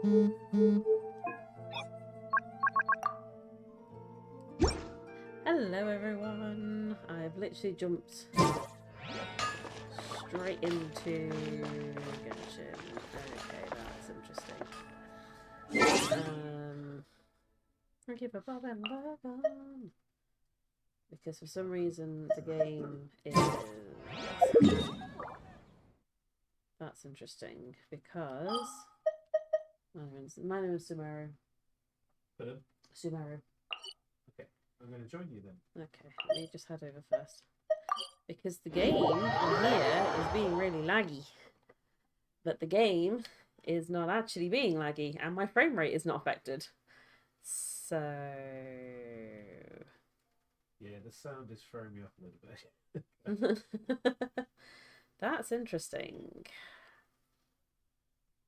Hello everyone! I've literally jumped straight into Genshin. Okay, that's interesting. Thank you for bobbing. Because for some reason the game is... That's interesting because... My name is Sumeru. Pardon? Sumeru. Okay, I'm going to join you then. Okay, let me just head over first. Because the game on here is being really laggy. But the game is not actually being laggy, and my frame rate is not affected. So... Yeah, the sound is throwing me off a little bit. That's interesting.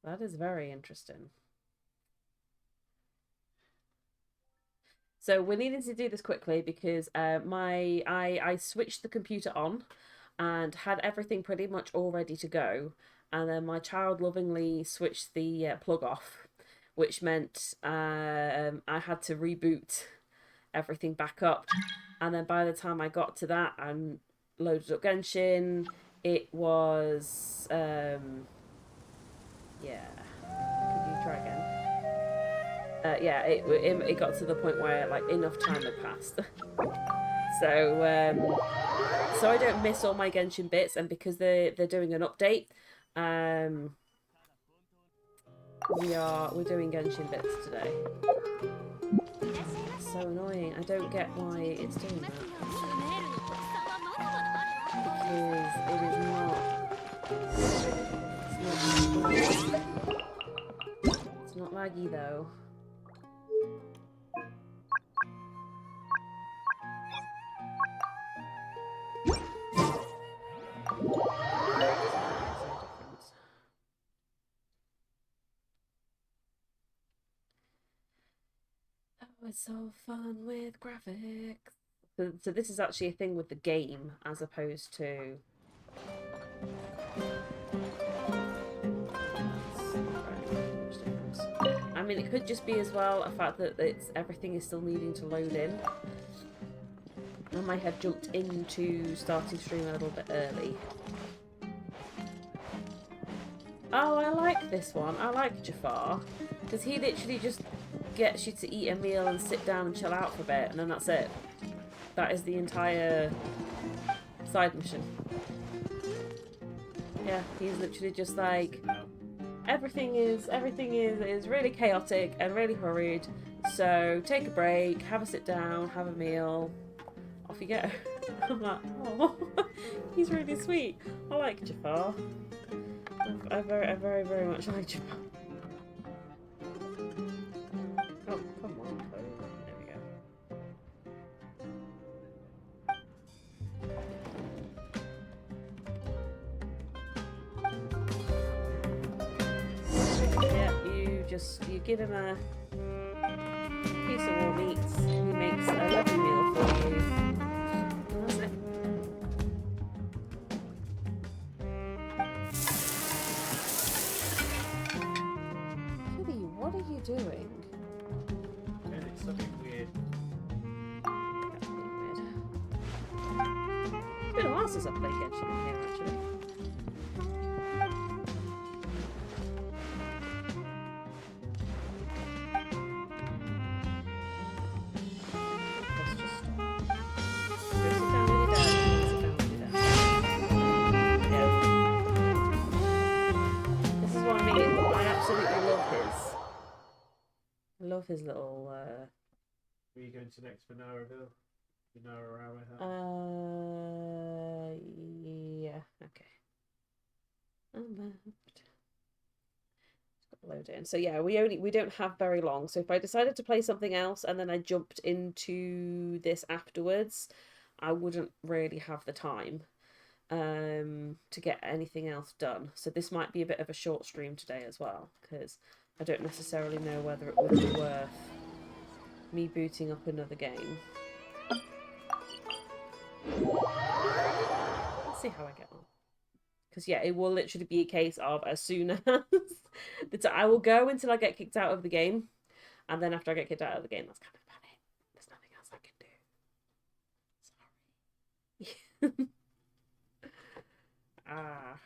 That is very interesting. So we're needing to do this quickly because I switched the computer on and had everything pretty much all ready to go, and then my child lovingly switched the plug off, which meant I had to reboot everything back up, and then by the time I got to that and loaded up Genshin, it was yeah. Could you try again? Yeah, it got to the point where like enough time had passed. So I don't miss all my Genshin bits, and because they're doing an update, we're doing Genshin bits today. So annoying. I don't get why it's doing that. Because it's not laggy though. Oh, it's so fun with graphics. So this is actually a thing with the game as opposed to... I mean, it could just be as well a fact that everything is still needing to load in. I might have jumped into starting stream a little bit early. Oh, I like this one. I like Jafar. Because he literally just gets you to eat a meal and sit down and chill out for a bit, and then that's it. That is the entire side mission. Yeah, he's literally just like... Everything is really chaotic and really hurried. So take a break, have a sit down, have a meal, off you go. I'm like, oh, he's really sweet. I like Jafar. I very much like Jafar. Oh, come on, there we go. Yeah, you give him a piece of raw meat, he makes a lovely meal for you. That's it. Kitty, what are you doing? It's something weird. That's being weird. It's been a while since I've played Genshin in here, actually. I love his little. Where are you going to next for Naraville? Yeah. Okay. Load in. So yeah, we don't have very long. So if I decided to play something else and then I jumped into this afterwards, I wouldn't really have the time to get anything else done. So this might be a bit of a short stream today as well, because I don't necessarily know whether it would be worth me booting up another game. Let's see how I get on. Because yeah, it will literally be a case of as soon as I will go until I get kicked out of the game, and then after I get kicked out of the game, that's kind of about it. There's nothing else I can do. Sorry. Ah,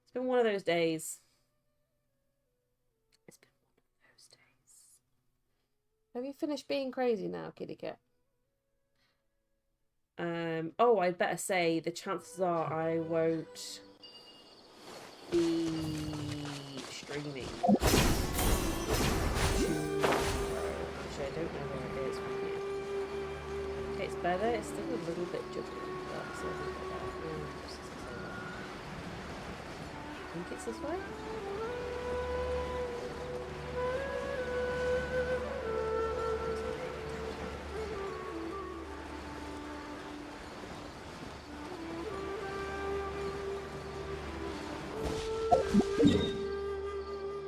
it's been one of those days. It's been one of those days. Have you finished being crazy now, kitty cat? Oh, I'd better say the chances are I won't be streaming tomorrow. Actually, I don't know where it is from here. Okay, it's better. It's still a little bit juggly, but it's a little bit better. I think it's this way.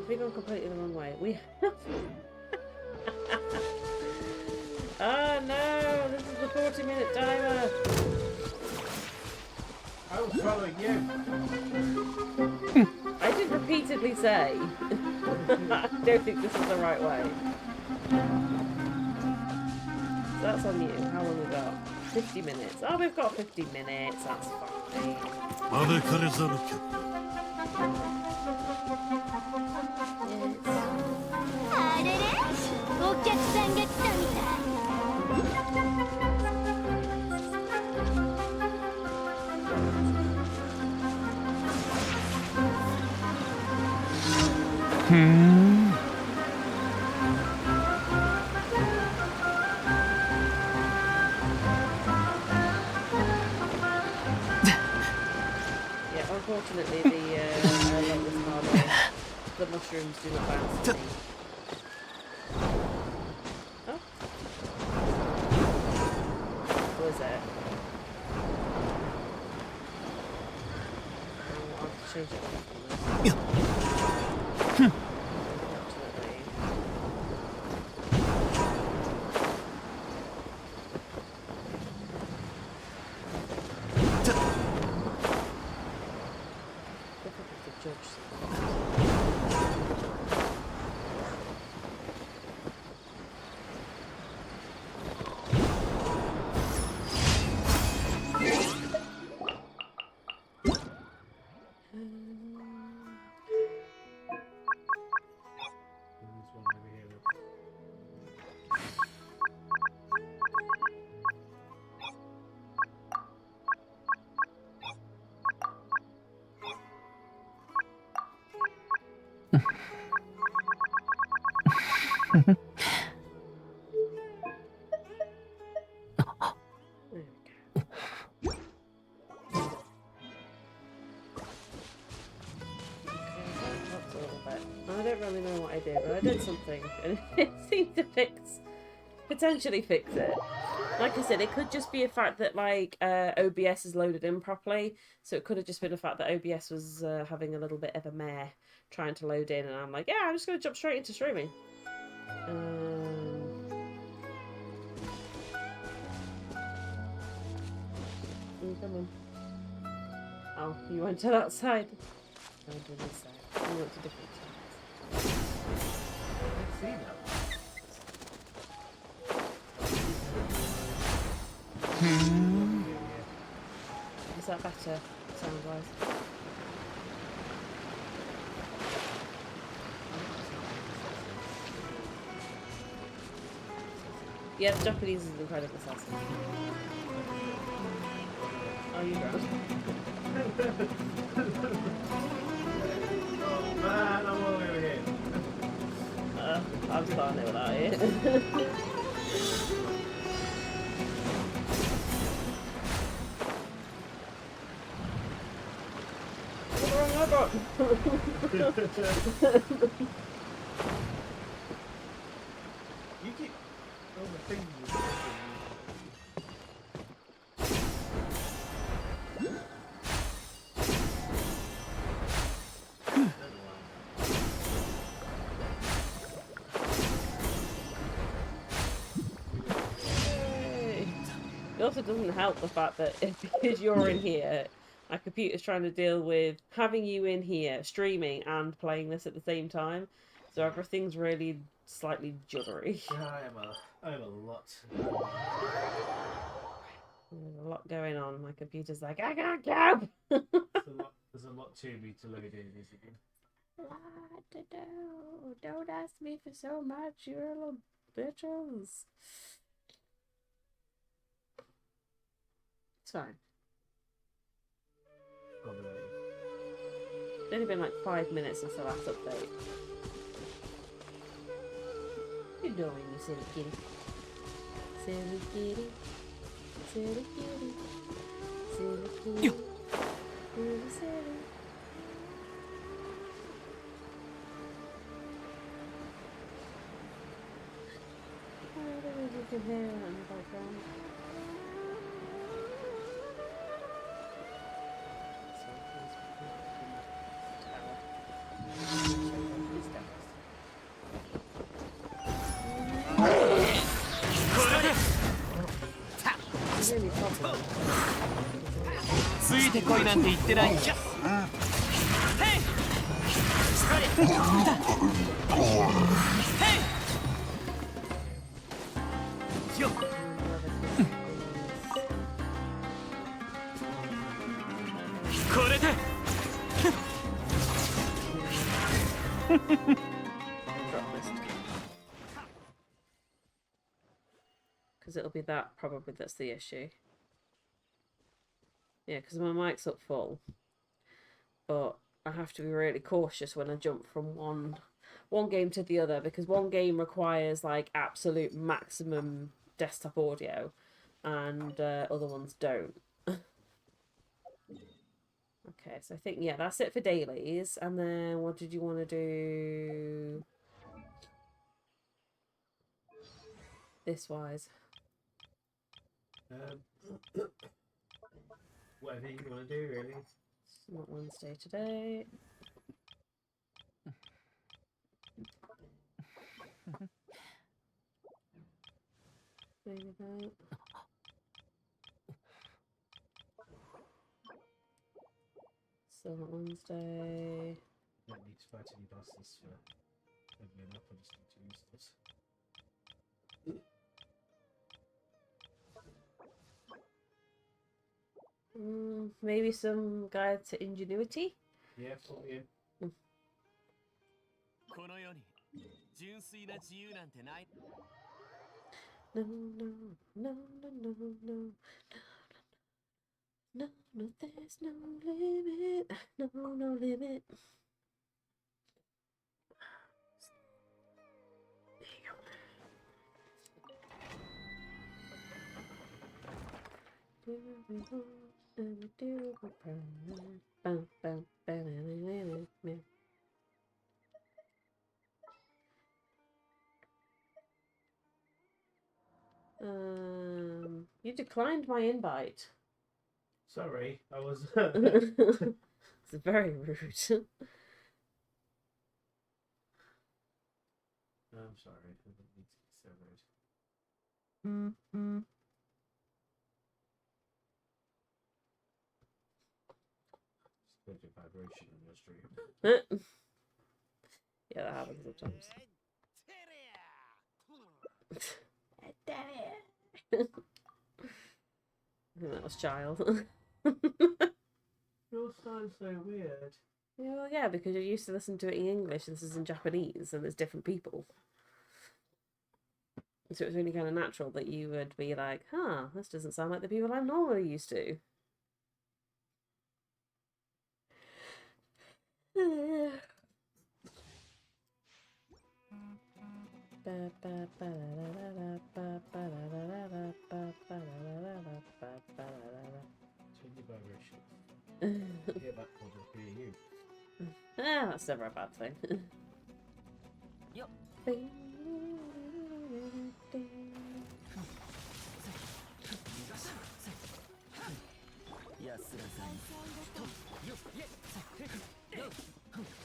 We've gone completely the wrong way. We have. Oh no! This is the 40-minute timer! I was following you. I did repeatedly say I don't think this is the right way. So that's on you. How long we got? 50 minutes. Oh, we've got 50 minutes. That's fine. Yeah, unfortunately, I like this hardware. The mushrooms do not bounce to me. Oh? What is it? Oh, I'll have to change it. Unfortunately. Difficult to judge sometimes. There's one over here. There we go. That's all of it. I don't really know what I did, but I did something, and it seemed to potentially fix it. Like I said, it could just be a fact that like OBS is loaded in properly, so it could have just been a fact that OBS was having a little bit of a mare trying to load in, and I'm like, yeah, I'm just going to jump straight into streaming. Come on. Oh, you went to that side. I went to this side. You went to different sides. Let's see now. Is that better, sound-wise? Yeah, Japanese is incredibly sassy. Oh, you gross. Oh man, I'm all over here. I'm starting it without it. You keep overthinking this. You're also doesn't help the fact that because you're in here, my computer's trying to deal with having you in here, streaming and playing this at the same time. So everything's really slightly juddery. I am a lot. There's a lot going on. My computer's like, I can't go! There's a lot to me to load in, isn't it? What to do? Don't ask me for so much, you little bitches. It's fine. Probably. It's only been like 5 minutes since the last update. What are you doing, you silly kitty? Silly kitty. Silly kitty. Silly kitty. Really silly. Oh, there is a good hair in the background. Really popular. ついてこいなんて言ってないんじゃ。ヘイ。よっ。これで。Because it'll be that, probably that's the issue. Yeah, because my mic's up full. But I have to be really cautious when I jump from one game to the other, because one game requires like absolute maximum desktop audio and other ones don't. Okay, so I think, yeah, that's it for dailies. And then what did you want to do this wise? Whatever you want to do, really. It's not Wednesday today. Maybe that. Still not Wednesday. Don't need to fight any bosses for leveling up. I just need to use this. Maybe some guide to ingenuity? Yeah, put me in. この世に純粋な自由なんてない。 No, no, no, no, no, no. No, no, there's no limit. No, no limit. You declined my invite. Sorry, I was. It's very rude. I'm sorry, I didn't need to be so rude. Just put your vibration on your stream. Yeah, that happens sometimes. I think that was child. Your sounds so weird. Yeah, well, yeah, because you're used to listening to it in English, and this is in Japanese, and there's different people. So it's really kind of natural that you would be like, huh, this doesn't sound like the people I'm normally used to. Change your vibration. Hear that will just be you. That's never a bad thing. Yup.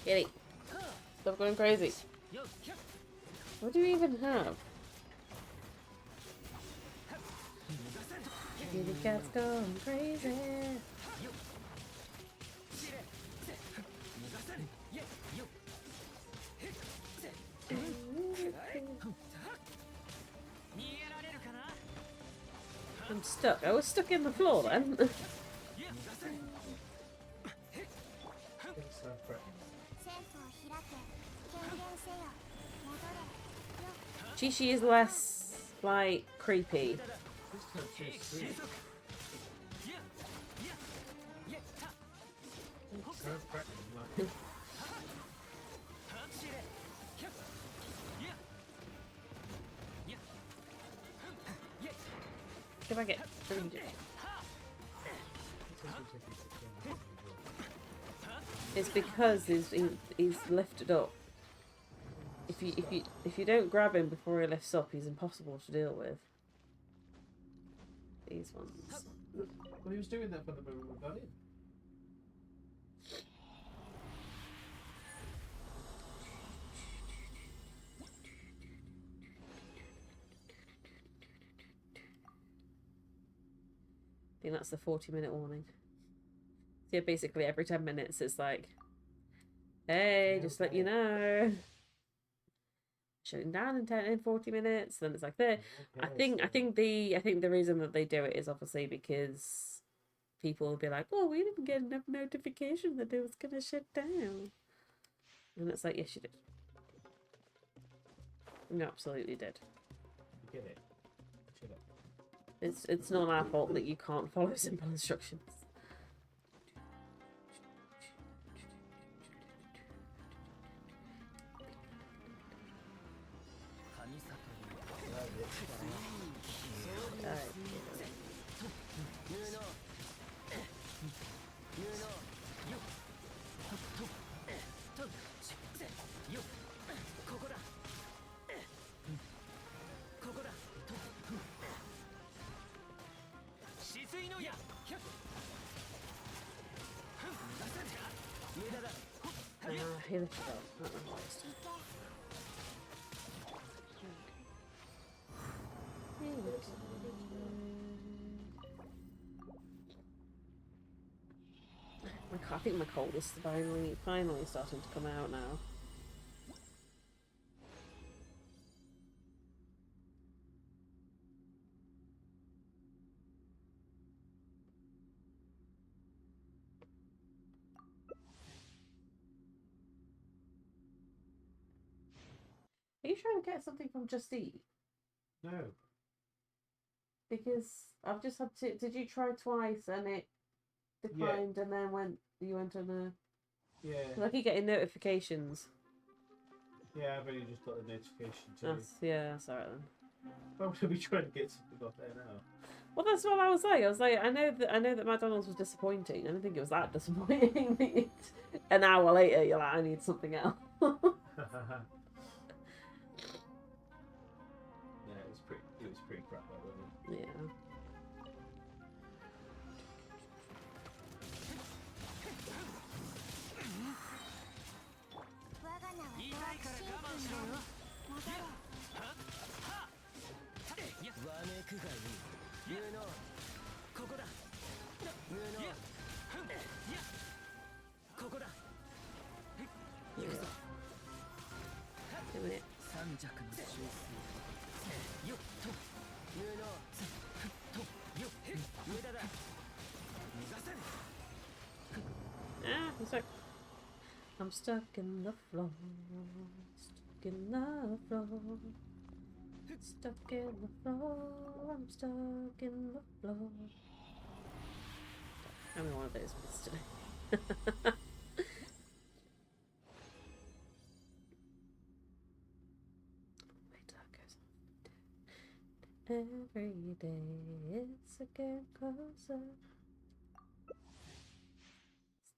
Kitty, stop going crazy. What do you even have? Kitty cat's going crazy. I'm stuck. I was stuck in the floor then. Doesn't sound correct. Chi is less, like, creepy. This time she's sweet. Sound correct. Like, If I get it's because he's lifted up. If you don't grab him before he lifts up, he's impossible to deal with. These ones. well, he was doing that for the moment we got in. I think that's the 40-minute warning. So yeah, basically every 10 minutes it's like, hey, just let you know. Shutting down in 40 minutes. Then it's like there. I think the reason that they do it is obviously because people will be like, oh, we didn't get enough notification that it was gonna shut down. And it's like, yes, you did. You absolutely did. You get it. Shut up. It's not our fault that you can't follow simple instructions. Here they go. I think my cold is finally starting to come out now. Are you trying to get something from Just Eat? No. Because I've just had to. Did you try twice and it declined and then you went on a. Yeah. Because I keep getting notifications. Yeah, I've only just got the notification too. That's alright then. Why would I be trying to get something off there now? Well, that's what I was like. I was like, I know that McDonald's was disappointing. I didn't think it was that disappointing. An hour later, you're like, I need something else. Yeah, it was pretty crap that wasn't it? Yeah. Give it. I'm stuck in the floor. Stuck in the floor. Stuck in the floor. I'm stuck in the floor. Having one of those bits today. Every day it's getting closer.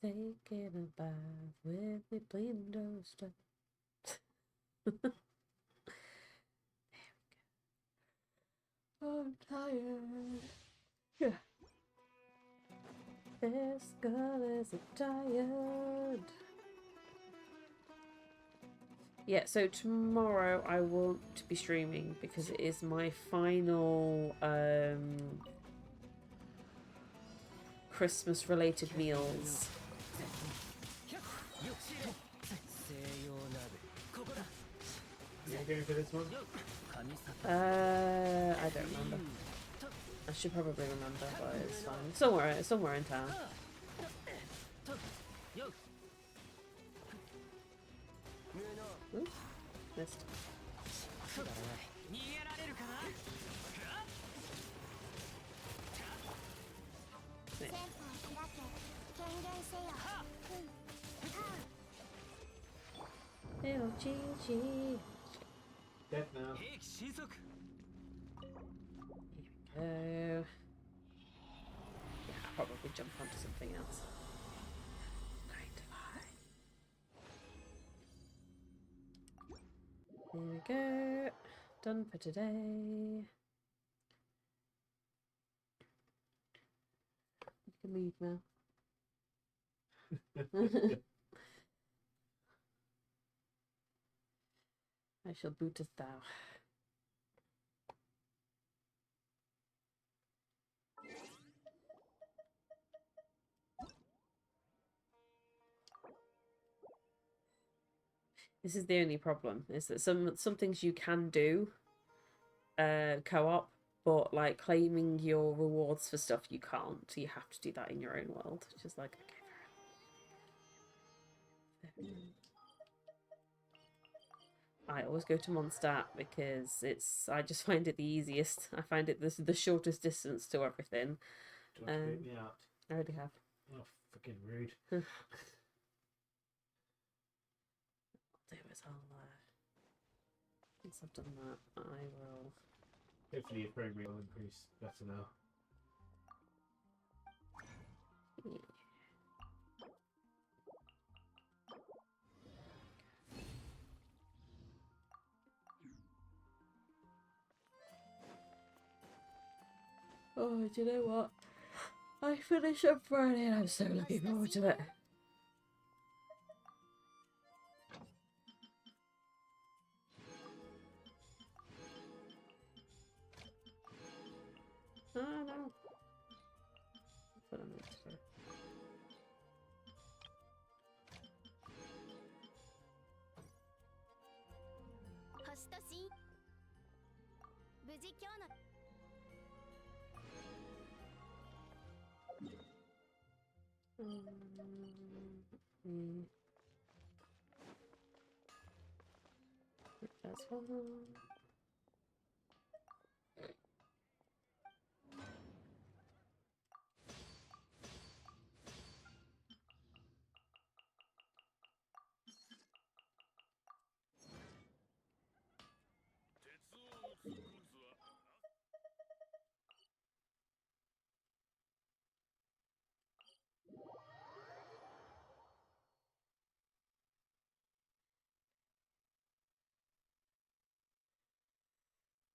Taking a bath with me bleeding toaster. There we go. I'm tired. Yeah. This girl is tired. Yeah, so tomorrow I won't be streaming because it is my final Christmas related meals. You going for this one? I don't remember. I should probably remember, but it's fine. Somewhere in town. Ooh, missed. Oh, GG. Dead now. Here we go. Yeah, I'll probably jump onto something else. Going to lie. There we go. Done for today. You can leave now. I shall boot as thou. This is the only problem, is that some things you can do co-op, but like claiming your rewards for stuff you can't. You have to do that in your own world, which is like, okay, fair enough. I always go to Mondstadt because I just find it the easiest. I find it the shortest distance to everything. Do you want to boot me out? I already have. Oh, fucking rude. I'll do is once I've done that, I will. Hopefully your frame rate will increase better now. Yeah. Oh, do you know what? I finish on Friday and I'm so looking forward to it. Oh no. That's what I meant to do. That's one.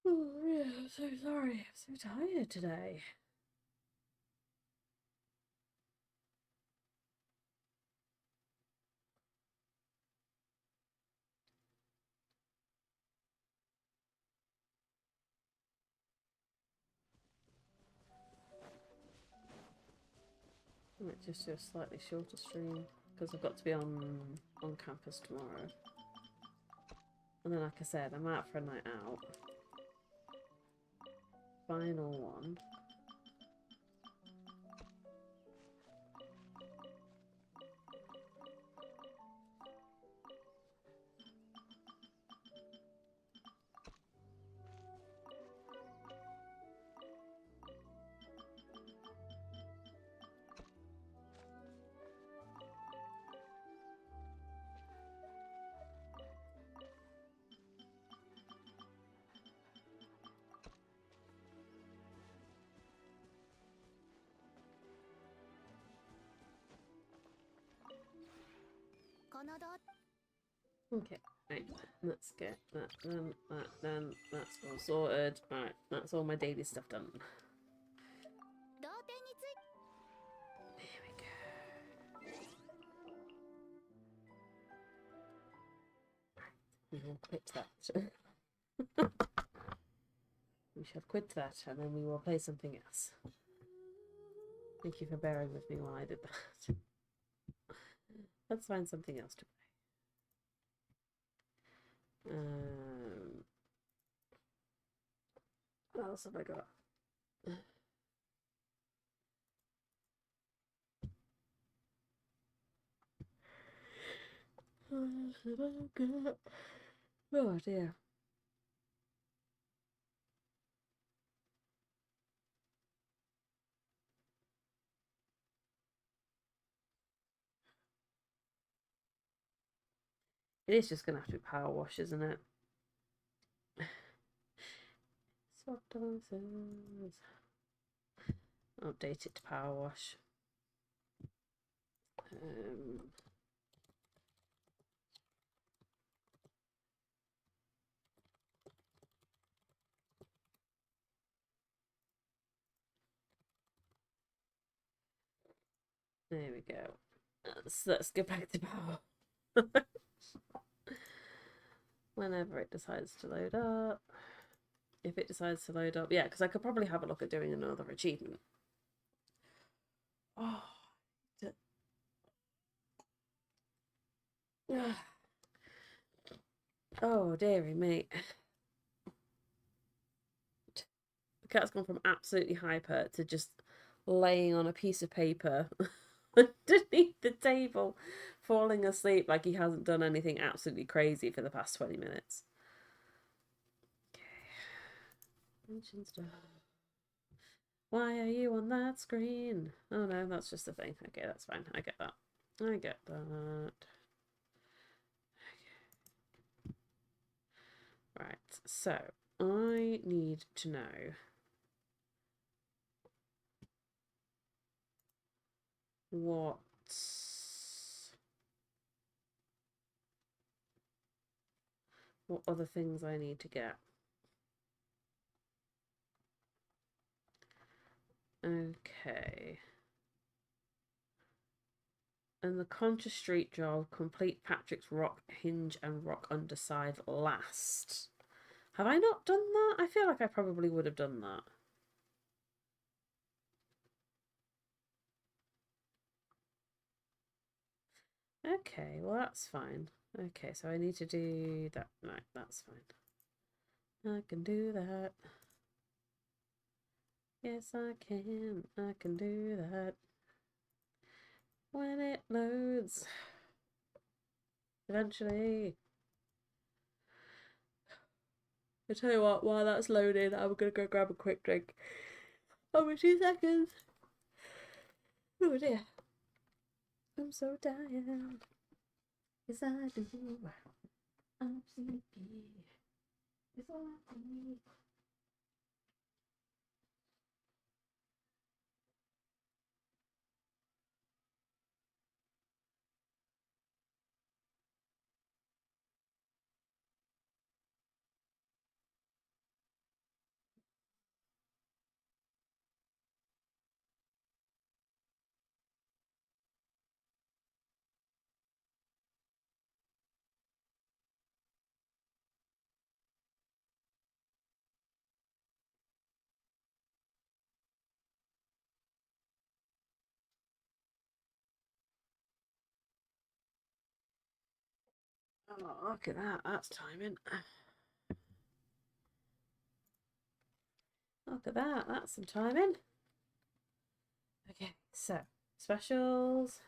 Oh yeah, I'm so sorry. I'm so tired today. I might just do a slightly shorter stream because I've got to be on campus tomorrow. And then, like I said, I'm out for a night out. Final one. Okay, right, let's get that done, that's all sorted. Right, that's all my daily stuff done. There we go. We will quit that. We shall quit that and then we will play something else. Thank you for bearing with me while I did that. Let's find something else to play. What else have I got? Oh dear. It is just going to have to be power wash, isn't it? Swap devices. Update it to power wash. There we go. Let's get back to power. Whenever it decides to load up. If it decides to load up. Yeah, because I could probably have a look at doing another achievement. Oh. Oh, dearie me. The cat's gone from absolutely hyper to just laying on a piece of paper underneath the table, falling asleep like he hasn't done anything absolutely crazy for the past 20 minutes. Okay. Stuff. Why are you on that screen? Oh no, that's just a thing. Okay, that's fine. I get that. I get that. Okay. Right, so I need to know what other things I need to get. Okay. And the Contra Street job, complete Patrick's rock hinge and rock underside last. Have I not done that? I feel like I probably would have done that. Okay, well that's fine. Okay, so I need to do that. Right, that's fine. I can do that. Yes, I can. I can do that. When it loads. Eventually. I tell you what, while that's loading, I'm gonna go grab a quick drink. Over 2 seconds. Oh dear. I'm so tired. Yes, I do. I'm sleepy. It's all I need. Oh, look at that. That's timing. Look at that. That's some timing. Okay, so specials.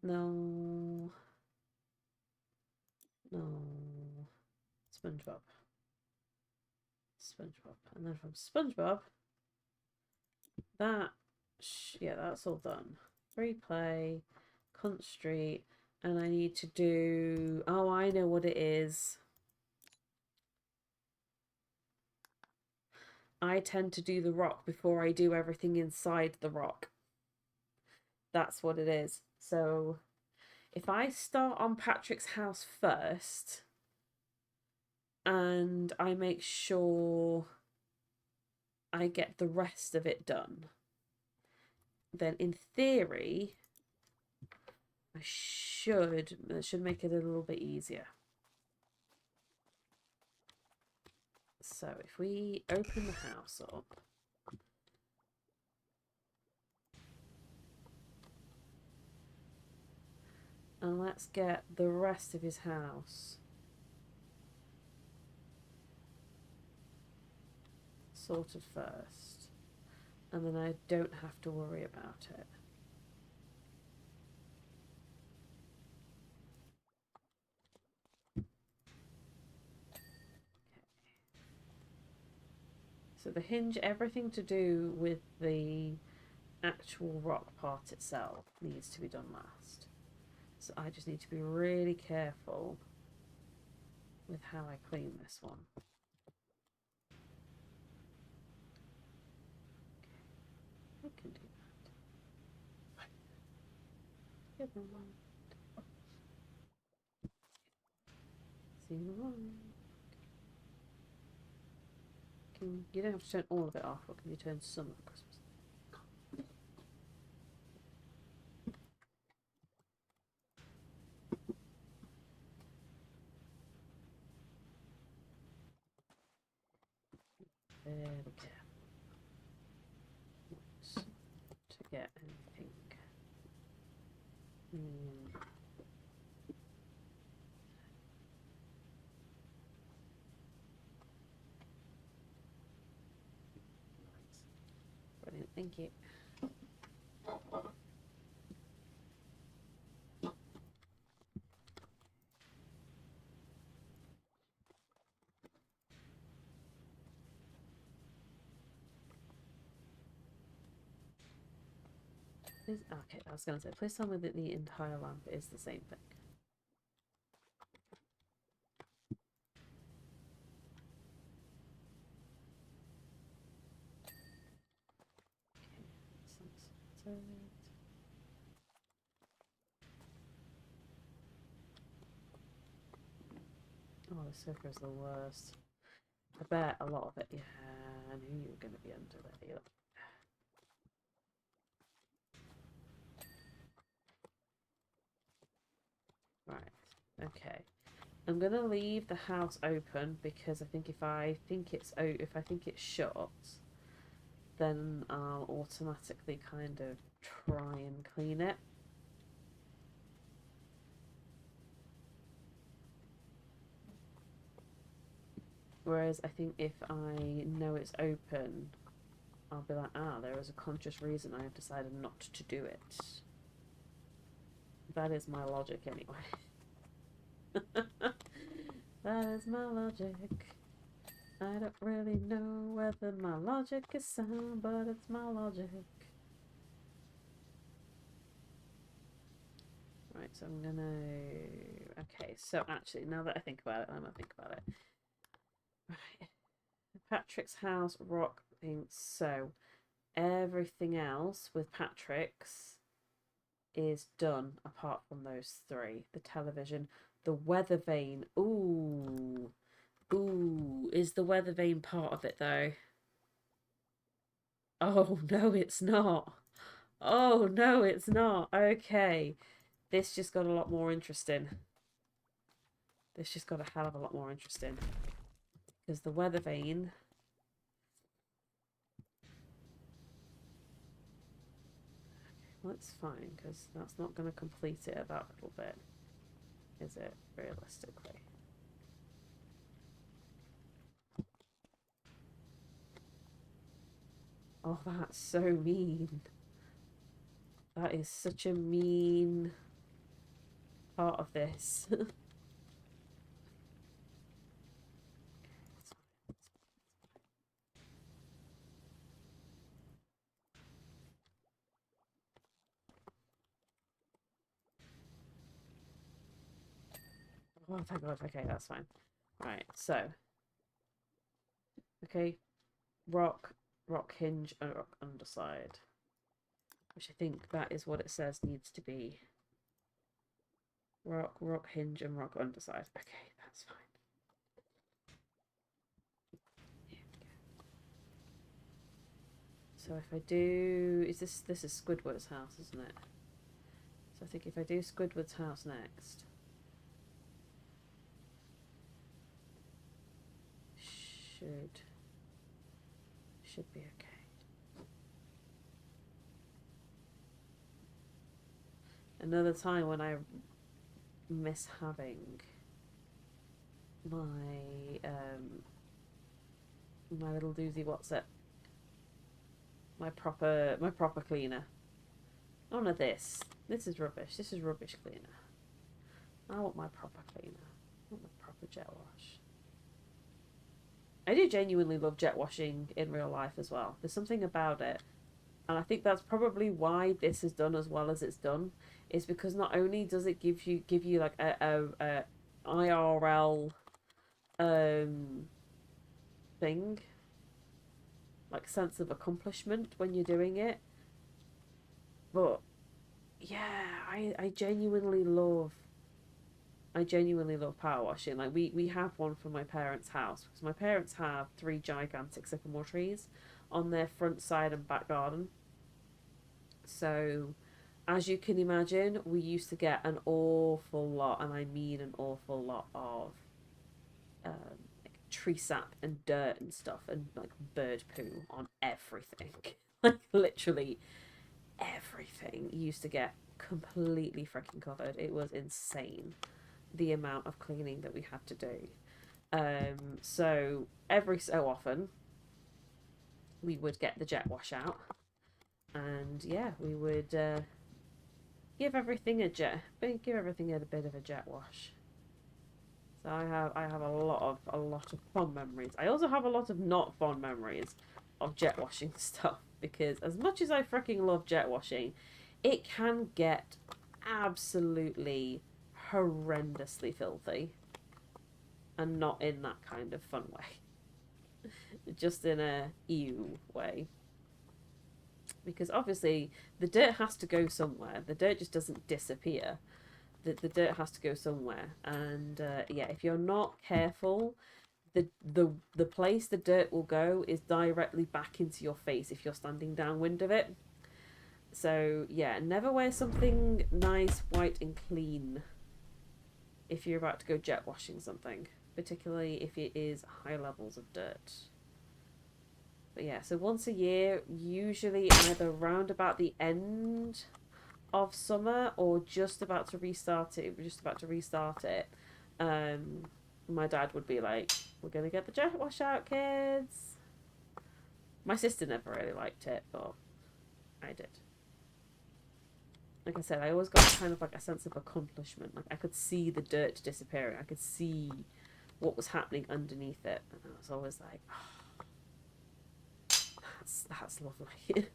No. No. SpongeBob. SpongeBob. And then from SpongeBob, that, yeah, that's all done. Free play, Cunt Street, and I need to do, oh, I know what it is. I tend to do the rock before I do everything inside the rock. That's what it is. So if I start on Patrick's house first and I make sure I get the rest of it done, then in theory that should make it a little bit easier. So if we open the house up, And let's get the rest of his house sorted first. And then I don't have to worry about it. So the hinge, everything to do with the actual rock part itself needs to be done last. So I just need to be really careful with how I clean this one. I can do that. Good one. See you along. You don't have to turn all of it off, or can you turn some of the Christmas? Very careful not to get anything. Brilliant, thank you. Okay, I was going to say, please tell me that the entire lamp is the same thing. Okay, oh, the sofa is the worst. I bet a lot of it. Yeah, I knew you were going to be under there. Right. Okay. I'm gonna leave the house open because I think if I think it's shut, then I'll automatically kind of try and clean it. Whereas I think if I know it's open, I'll be like, ah, there is a conscious reason I have decided not to do it. That is my logic anyway. That is my logic. I don't really know whether my logic is sound, but it's my logic. Right, so I'm gonna... Okay, so actually, now that I think about it, I'm gonna think about it. Right. Patrick's house, rock, thing. So, everything else with Patrick's is done apart from those three. The television, the weather vane. Ooh. Ooh. Is the weather vane part of it, though? Oh, no, it's not. Oh, no, it's not. Okay. This just got a lot more interesting. This just got a hell of a lot more interesting. Because the weather vane... Well, it's fine, because that's not going to complete it that little bit. Is it, realistically? Oh, that's so mean. That is such a mean part of this. Oh, thank God. Okay, that's fine. Right, so. Okay, rock hinge, and rock underside. Which I think that is what it says needs to be. Rock hinge, and rock underside. Okay, that's fine. So if I do... This is Squidward's house, isn't it? So I think if I do Squidward's house next... Should be okay. Another time when I miss having my my little doozy what's it? My proper cleaner. Oh no, this. This is rubbish. This is rubbish cleaner. I want my proper cleaner. I want my proper jet wash. I do genuinely love jet washing in real life as well. There's something about it. And I think that's probably why this is done as well as it's done. Is because not only does it give you like a IRL thing, like sense of accomplishment when you're doing it, but yeah, I genuinely love power washing. Like we have one from my parents' house because my parents have 3 gigantic sycamore trees on their front, side, and back garden. So, as you can imagine, we used to get an awful lot, and I mean an awful lot of like tree sap and dirt and stuff, and like bird poo on everything. Like literally everything used to get completely freaking covered. It was insane the amount of cleaning that we had to do. So every so often we would get the jet wash out, and yeah, we would give everything a bit of a jet wash. So I have a lot of fond memories. I also have a lot of not fond memories of jet washing stuff because as much as I freaking love jet washing, it can get absolutely horrendously filthy, and not in that kind of fun way. Just in a ew way. Because obviously the dirt has to go somewhere. The dirt just doesn't disappear. The dirt has to go somewhere, and yeah, if you're not careful, the place the dirt will go is directly back into your face if you're standing downwind of it. So yeah, never wear something nice, white, and clean if you're about to go jet washing something, particularly if it is high levels of dirt. But yeah, so once a year, usually either round about the end of summer or just about to restart it, my dad would be like, we're gonna get the jet wash out, kids. My sister never really liked it, but I did. Like I said, I always got kind of like a sense of accomplishment. Like I could see the dirt disappearing. I could see what was happening underneath it, and I was always like, oh, that's lovely.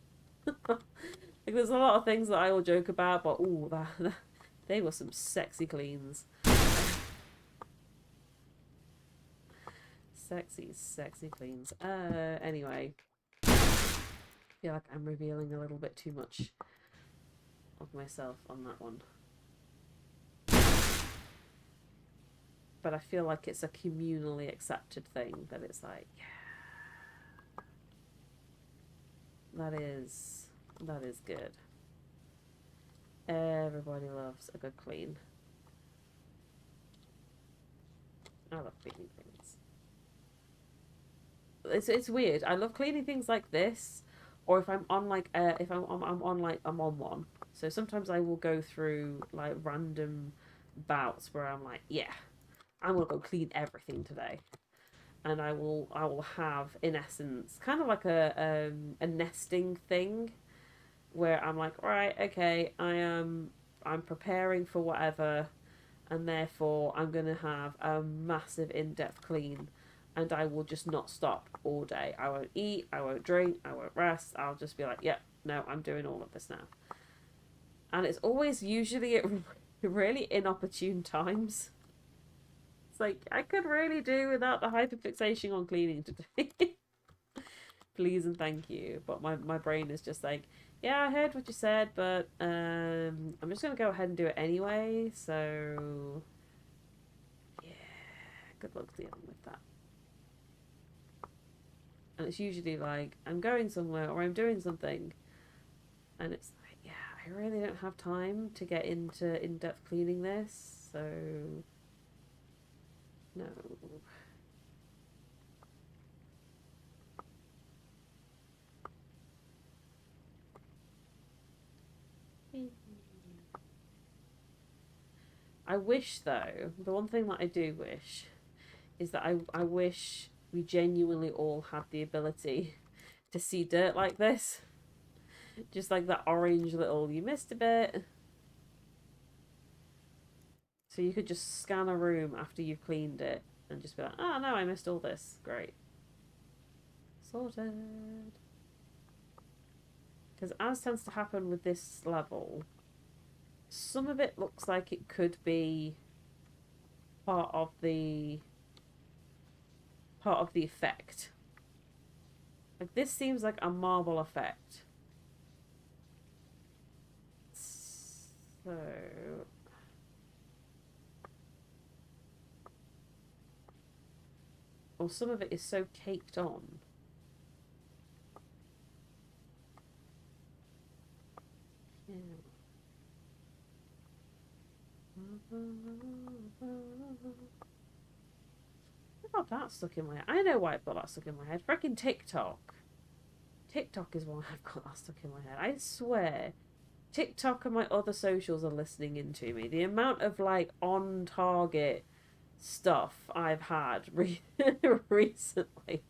Like there's a lot of things that I will joke about, but ooh, that they were some sexy cleans. Sexy cleans. Anyway, I feel like I'm revealing a little bit too much of myself on that one. But I feel like it's a communally accepted thing that it's like, yeah, that is good. Everybody loves a good clean. I love cleaning things. It's weird. I love cleaning things like this, or if I'm on like if I'm on one. So sometimes I will go through like random bouts where I'm like, yeah, I'm gonna go clean everything today, and I will have in essence kind of like a nesting thing where I'm like, right, okay, I'm preparing for whatever, and therefore I'm gonna have a massive in-depth clean, and I will just not stop all day. I won't eat, I won't drink, I won't rest. I'll just be like, yep, no, I'm doing all of this now. And it's always usually at really inopportune times. It's like I could really do without the hyperfixation on cleaning today. Please and thank you. But my brain is just like, yeah, I heard what you said, but I'm just gonna go ahead and do it anyway. So yeah, good luck dealing with that. And it's usually like I'm going somewhere or I'm doing something, and it's like, yeah, I really don't have time to get into in-depth cleaning this. So no. I wish though, the one thing that I do wish is that I wish we genuinely all had the ability to see dirt like this. Just like that orange little, you missed a bit. So you could just scan a room after you've cleaned it and just be like, oh no, I missed all this. Great. Sorted. Because as tends to happen with this level, some of it looks like it could be part of the effect. Like this seems like a marble effect. So or some of it is so caked on. Yeah. I got that stuck in my head. I know why I've got that stuck in my head. Freaking TikTok. TikTok is why I've got that stuck in my head. I swear. TikTok and my other socials are listening into me. The amount of like on target stuff I've had recently.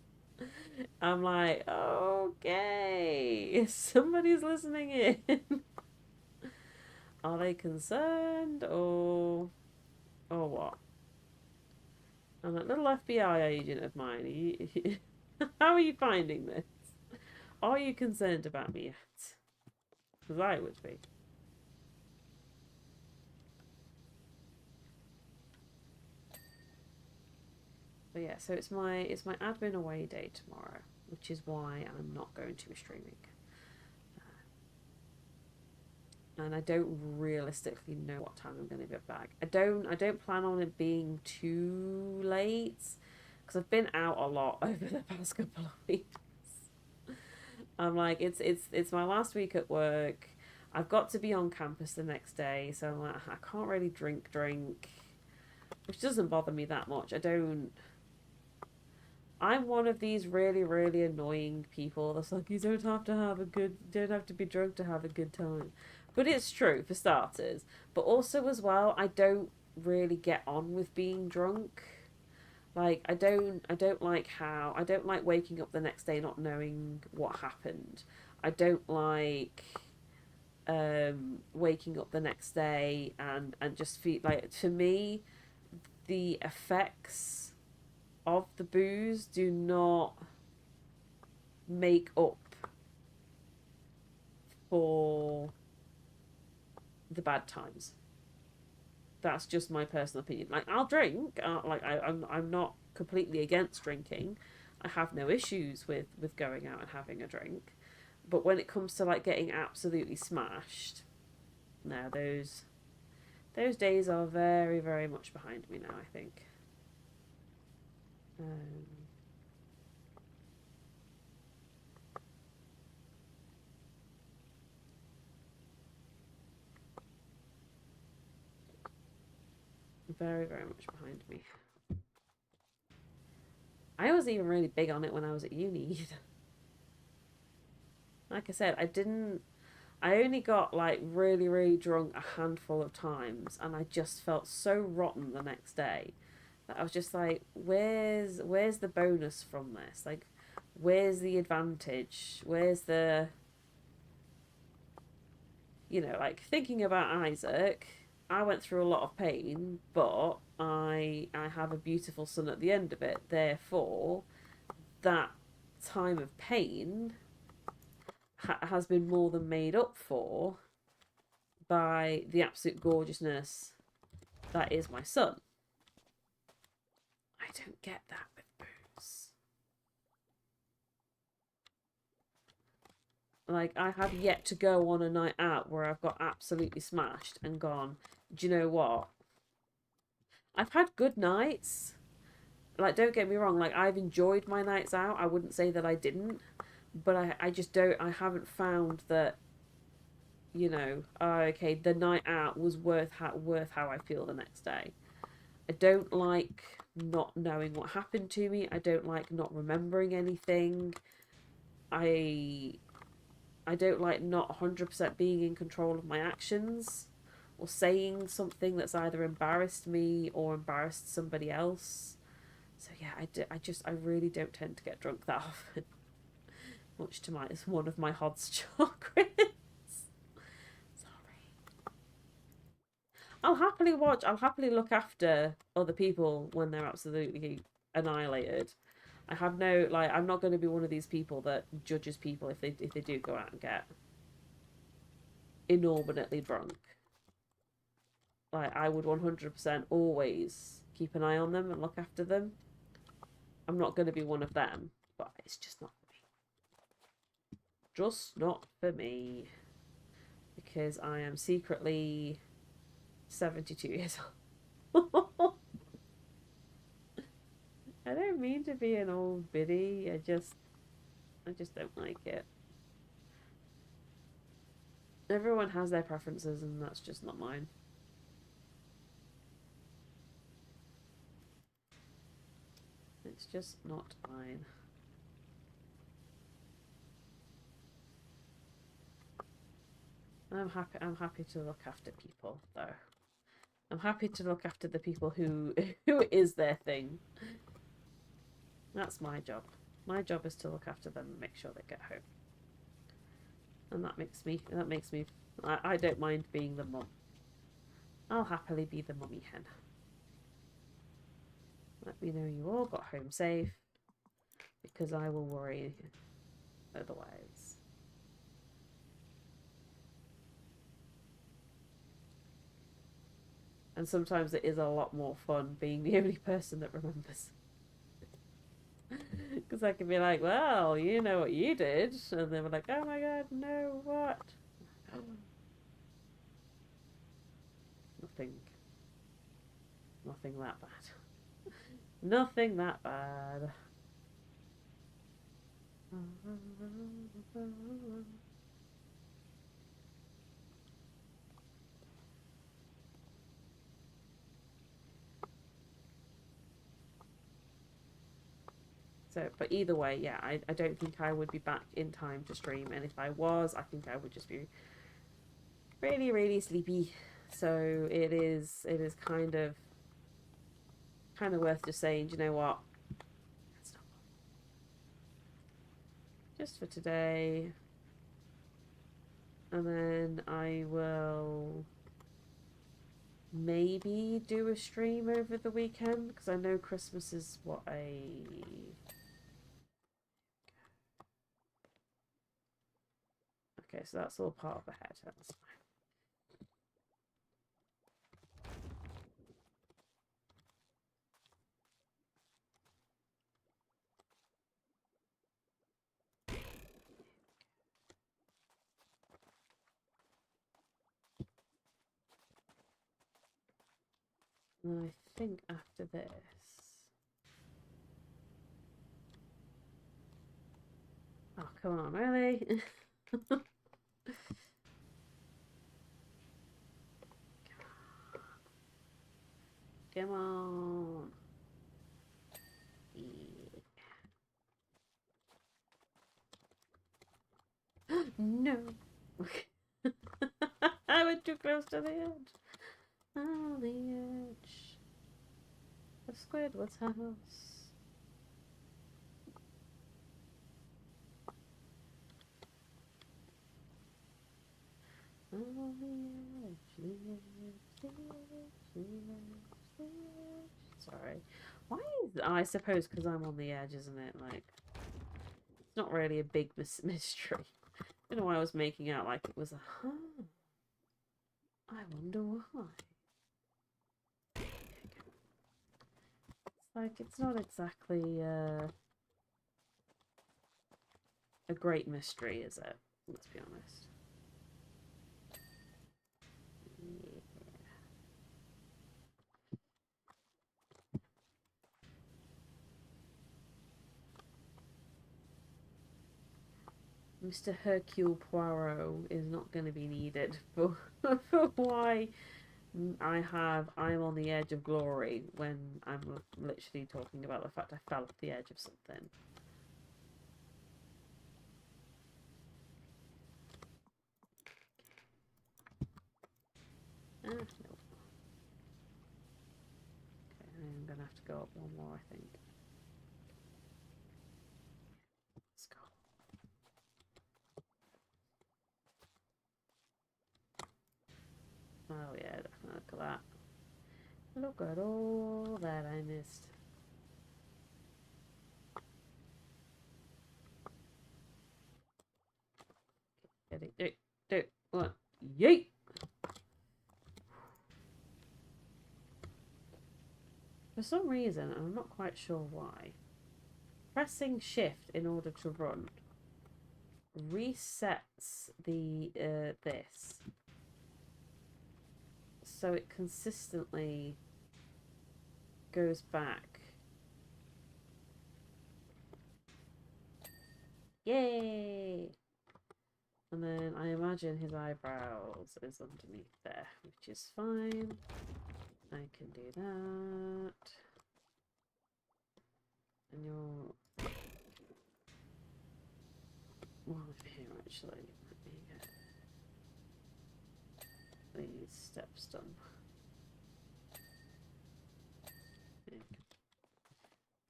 I'm like, okay, somebody's listening in. Are they concerned or what? I'm a little FBI agent of mine. How are you finding this? Are you concerned about me yet? Because I would be. But yeah, so it's my admin away day tomorrow, which is why I'm not going to be streaming. And I don't realistically know what time I'm going to get back. I don't plan on it being too late because I've been out a lot over the past couple of weeks. I'm like, it's my last week at work. I've got to be on campus the next day, so I'm like, I can't really drink, which doesn't bother me that much. I'm one of these really, really annoying people that's like, you don't have to be drunk to have a good time. But it's true, for starters. But also, as well, I don't really get on with being drunk. Like, I don't like waking up the next day not knowing what happened. I don't like waking up the next day and just feel like, to me, the effects of the booze do not make up for the bad times. That's just my personal opinion. Like, I'll drink. I'm not completely against drinking. I have no issues with going out and having a drink. But when it comes to like getting absolutely smashed, no, those days are very, very much behind me now, I think. Very, very much behind me. I wasn't even really big on it when I was at uni either. Like I said, I only got like really, really drunk a handful of times, and I just felt so rotten the next day that I was just like, where's the bonus from this? Like, where's the advantage? Where's the, like thinking about Isaac, I went through a lot of pain, but I have a beautiful son at the end of it. Therefore, that time of pain has been more than made up for by the absolute gorgeousness that is my son. I don't get that with booze. Like, I have yet to go on a night out where I've got absolutely smashed and gone, do you know what? I've had good nights. Like, don't get me wrong, like, I've enjoyed my nights out. I wouldn't say that I didn't. But I just don't, I haven't found that, okay, the night out was worth how I feel the next day. I don't like not knowing what happened to me. I don't like not remembering anything. I don't like not 100% being in control of my actions. or saying something that's either embarrassed me or embarrassed somebody else. So yeah, I really don't tend to get drunk that often. Much to my, it's one of my Hod's chakras. Sorry. I'll happily look after other people when they're absolutely annihilated. I have no, like, I'm not going to be one of these people that judges people if they do go out and get inordinately drunk. Like, I would 100% always keep an eye on them and look after them. I'm not going to be one of them, but it's just not for me. Just not for me. Because I am secretly 72 years old. I don't mean to be an old biddy. I just don't like it. Everyone has their preferences, and that's just not mine. It's just not mine. I'm happy to look after people, though. I'm happy to look after the people who is their thing. That's my job. My job is to look after them and make sure they get home. And that makes me I don't mind being the mum. I'll happily be the mummy hen. Let me know you all got home safe, because I will worry otherwise. And sometimes it is a lot more fun being the only person that remembers. Because I can be like, well, you know what you did. And they were like, oh my god, no, what? Nothing. Nothing that bad. Nothing that bad. So, but either way, yeah, I don't think I would be back in time to stream. And if I was, I think I would just be really, really sleepy. So it is kind of worth just saying, do you know what? Just for today. And then I will maybe do a stream over the weekend, because I know Christmas is what okay, so that's all part of the head. That's fine. And I think after this, oh come on, really? Come on. Yeah. No. I went too close to the edge. On the edge of Squidward's house. On the edge, the edge, the edge, the edge, the edge. Sorry. Why is... Oh, I suppose because I'm on the edge, isn't it? Like, it's not really a big mystery. I don't know why I was making out like it was a... Huh. I wonder why. It's like, it's not exactly a great mystery, is it? Let's be honest. Yeah. Mr. Hercule Poirot is not going to be needed for, for why I'm on the edge of glory when I'm literally talking about the fact I fell off the edge of something. No. Okay, I'm gonna have to go up one more, I think. Let's go. Oh yeah, definitely look at that. Look at all that I missed. Ready, do, one, yeet! For some reason, I'm not quite sure why, pressing shift in order to run resets the this, so it consistently goes back. Yay! And then I imagine his eyebrows is underneath there, which is fine. I can do that. And you're one over here, actually. Let me get these steps done. Okay.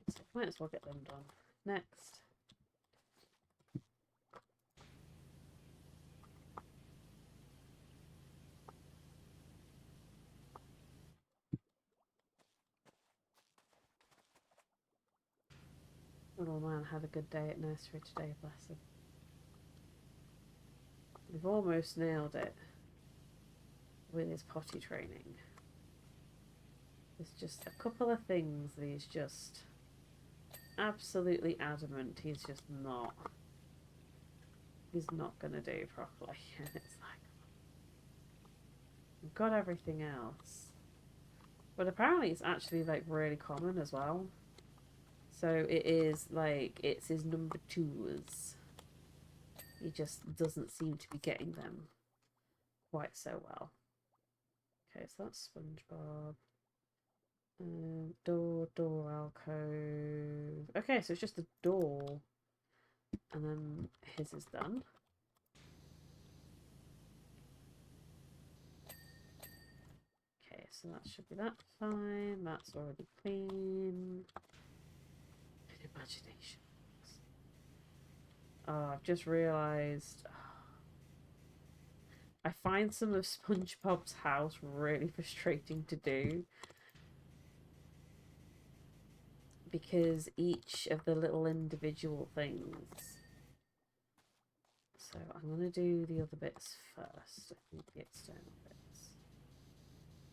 So might as well get them done. Next. Little man had a good day at nursery today, bless him. We've almost nailed it with his potty training. There's just a couple of things that he's just absolutely adamant he's not gonna do properly. And it's like, we've got everything else. But apparently it's actually like really common as well. So it is like, it's his number twos. He just doesn't seem to be getting them quite so well. Okay, so that's SpongeBob. Door, alcove. Okay, so it's just a door. And then his is done. Okay, so that should be that fine. That's already clean. Imagination. Oh, I've just realised. I find some of SpongeBob's house really frustrating to do. Because each of the little individual things. So I'm going to do the other bits first. I think the external bits.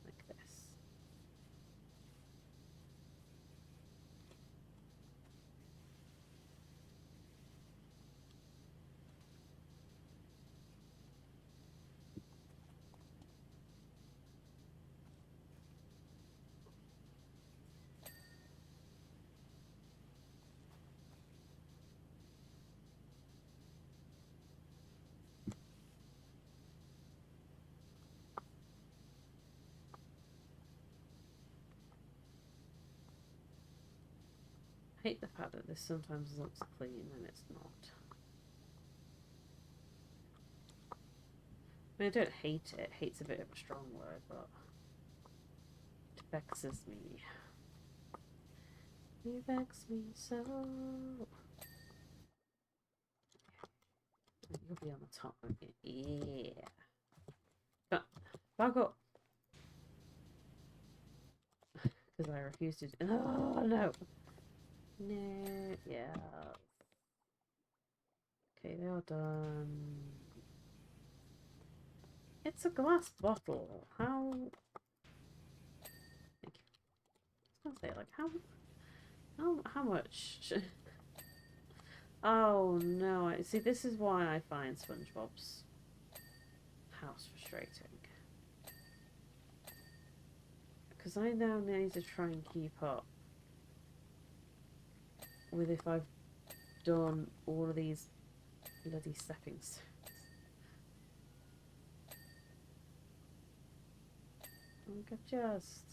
Like this. I hate the fact that this sometimes looks clean and it's not. I mean, I don't hate it. Hate's a bit of a strong word, but it vexes me. You vex me so. You'll be on the top, won't you? Yeah. Back up. Because I refused to. Oh, no. No. Yeah. Okay, they are done. It's a glass bottle. How? Thank you. I was gonna say, like, how much? Oh no! I see. This is why I find SpongeBob's house frustrating. Because I now need to try and keep up with if I've done all of these bloody stepping stones. Like I just.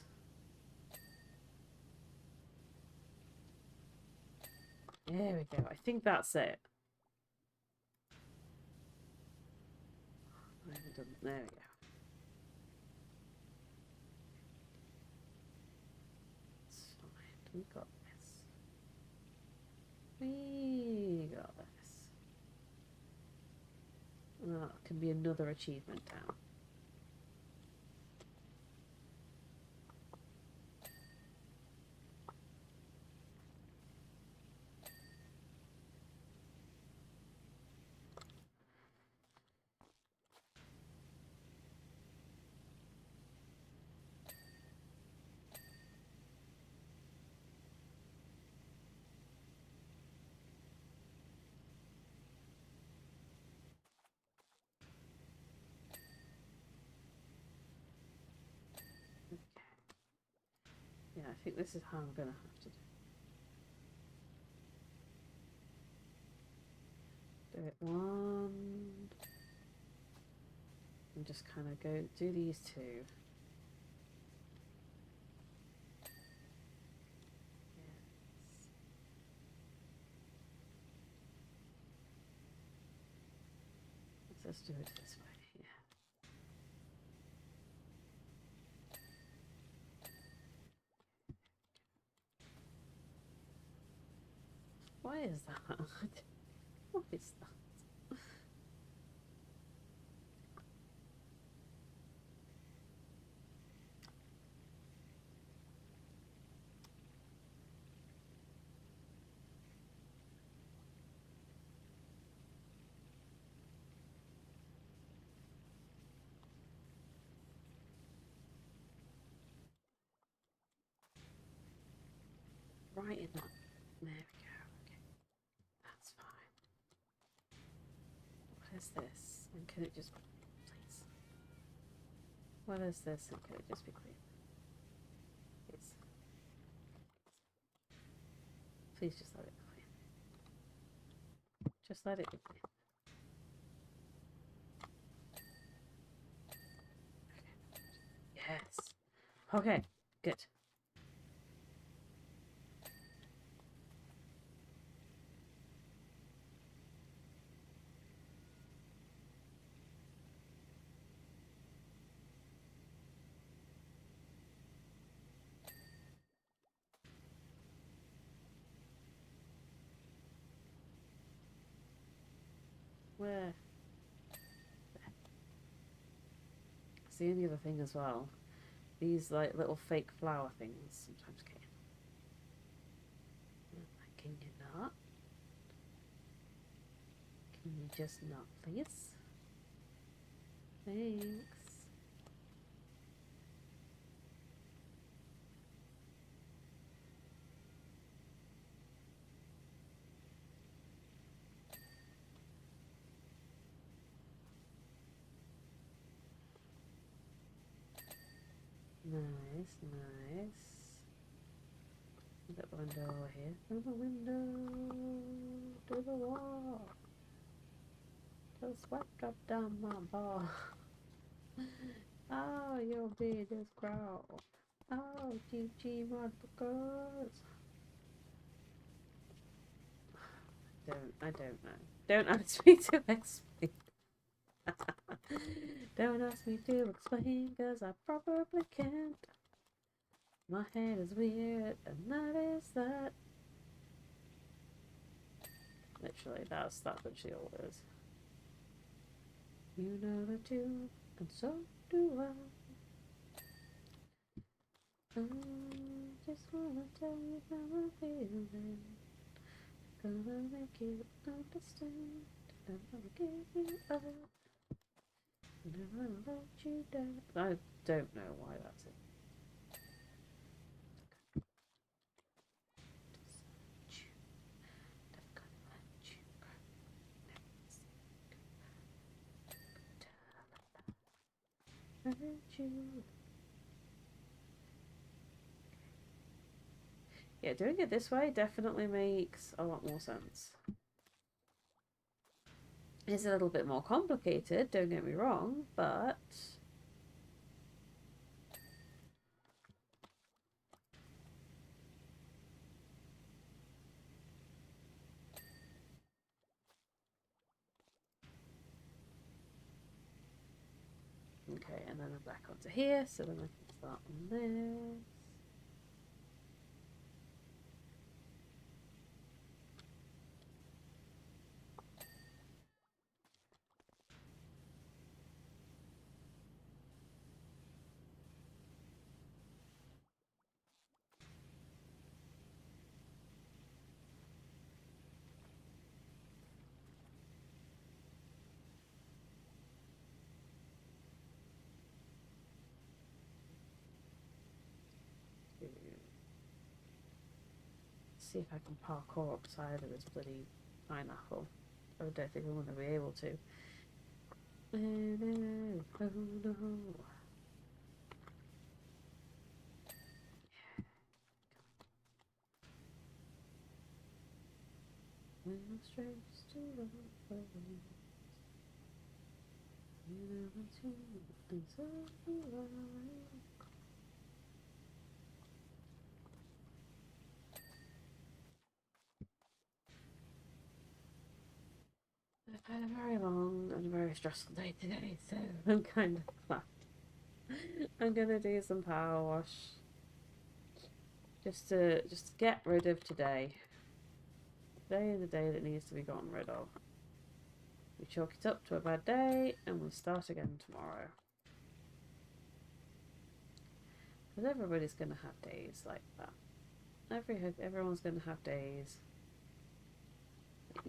There we go. I think that's it. I haven't done. There we go. We got this. We got this. Oh, it can be another achievement down. Yeah, I think this is how I'm gonna have to do it. One, and just kind of go do these two. Yes. Let's do it this way. Yeah. Why is that? What is that? Right in that. There we go. Okay. That's fine. What is this? And can it just please? What is this? And can it just be clean? Please. Please just let it be clean. Just let it be clean. Okay. Yes. Okay. Good. Where? That's the only other thing as well. These like little fake flower things sometimes can. Can you not? Can you just not, please? Thanks. Nice, nice. Got the window over here. From the window to the wall. Till sweat drop down my ball. Oh, your beard is growl. Oh, GG motherfuckers. I don't know. Don't ask me to explain. Don't ask me to explain, cause I probably can't. My head is weird, and that is that. Literally, that's literally all it is. You know the tune, and so do I. I just wanna tell you how I'm feeling. Gonna make you understand. I'm gonna give you up. Never let you down. I don't know why that's it. Yeah, doing it this way definitely makes a lot more sense. It's a little bit more complicated, don't get me wrong, but okay, and then I'm back onto here, so then I can start on this. to see if I can parkour up the side of this bloody pineapple. I don't think I'm going to be able to. Oh no. I've had a very long and very stressful day today, so I'm kind of glad. I'm gonna do some power wash just to get rid of today. Today is the day that needs to be gotten rid of. We chalk it up to a bad day and we'll start again tomorrow. Because everybody's gonna have days like that. Everyone's gonna have days.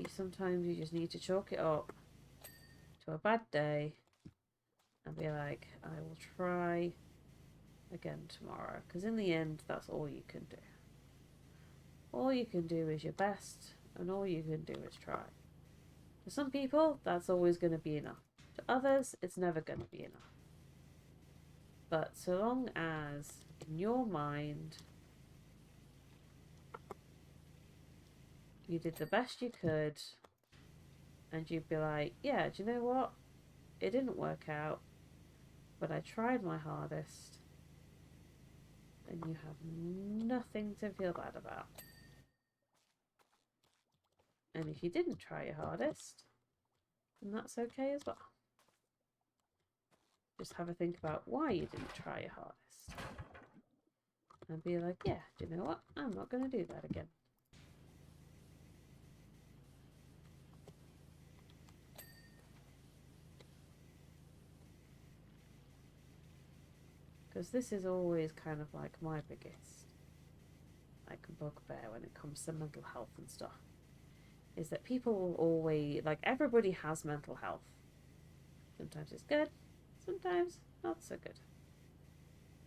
Sometimes you just need to chalk it up to a bad day and be like, I will try again tomorrow. Because in the end, that's all you can do. All you can do is your best, and all you can do is try. To some people, that's always going to be enough. To others, it's never going to be enough. But so long as, in your mind, you did the best you could, and you'd be like, yeah, do you know what? It didn't work out, but I tried my hardest, and you have nothing to feel bad about. And if you didn't try your hardest, then that's okay as well. Just have a think about why you didn't try your hardest. And be like, yeah, do you know what? I'm not going to do that again. Because this is always kind of like my biggest bugbear when it comes to mental health and stuff. Is that people will always, like, everybody has mental health. Sometimes it's good, sometimes not so good.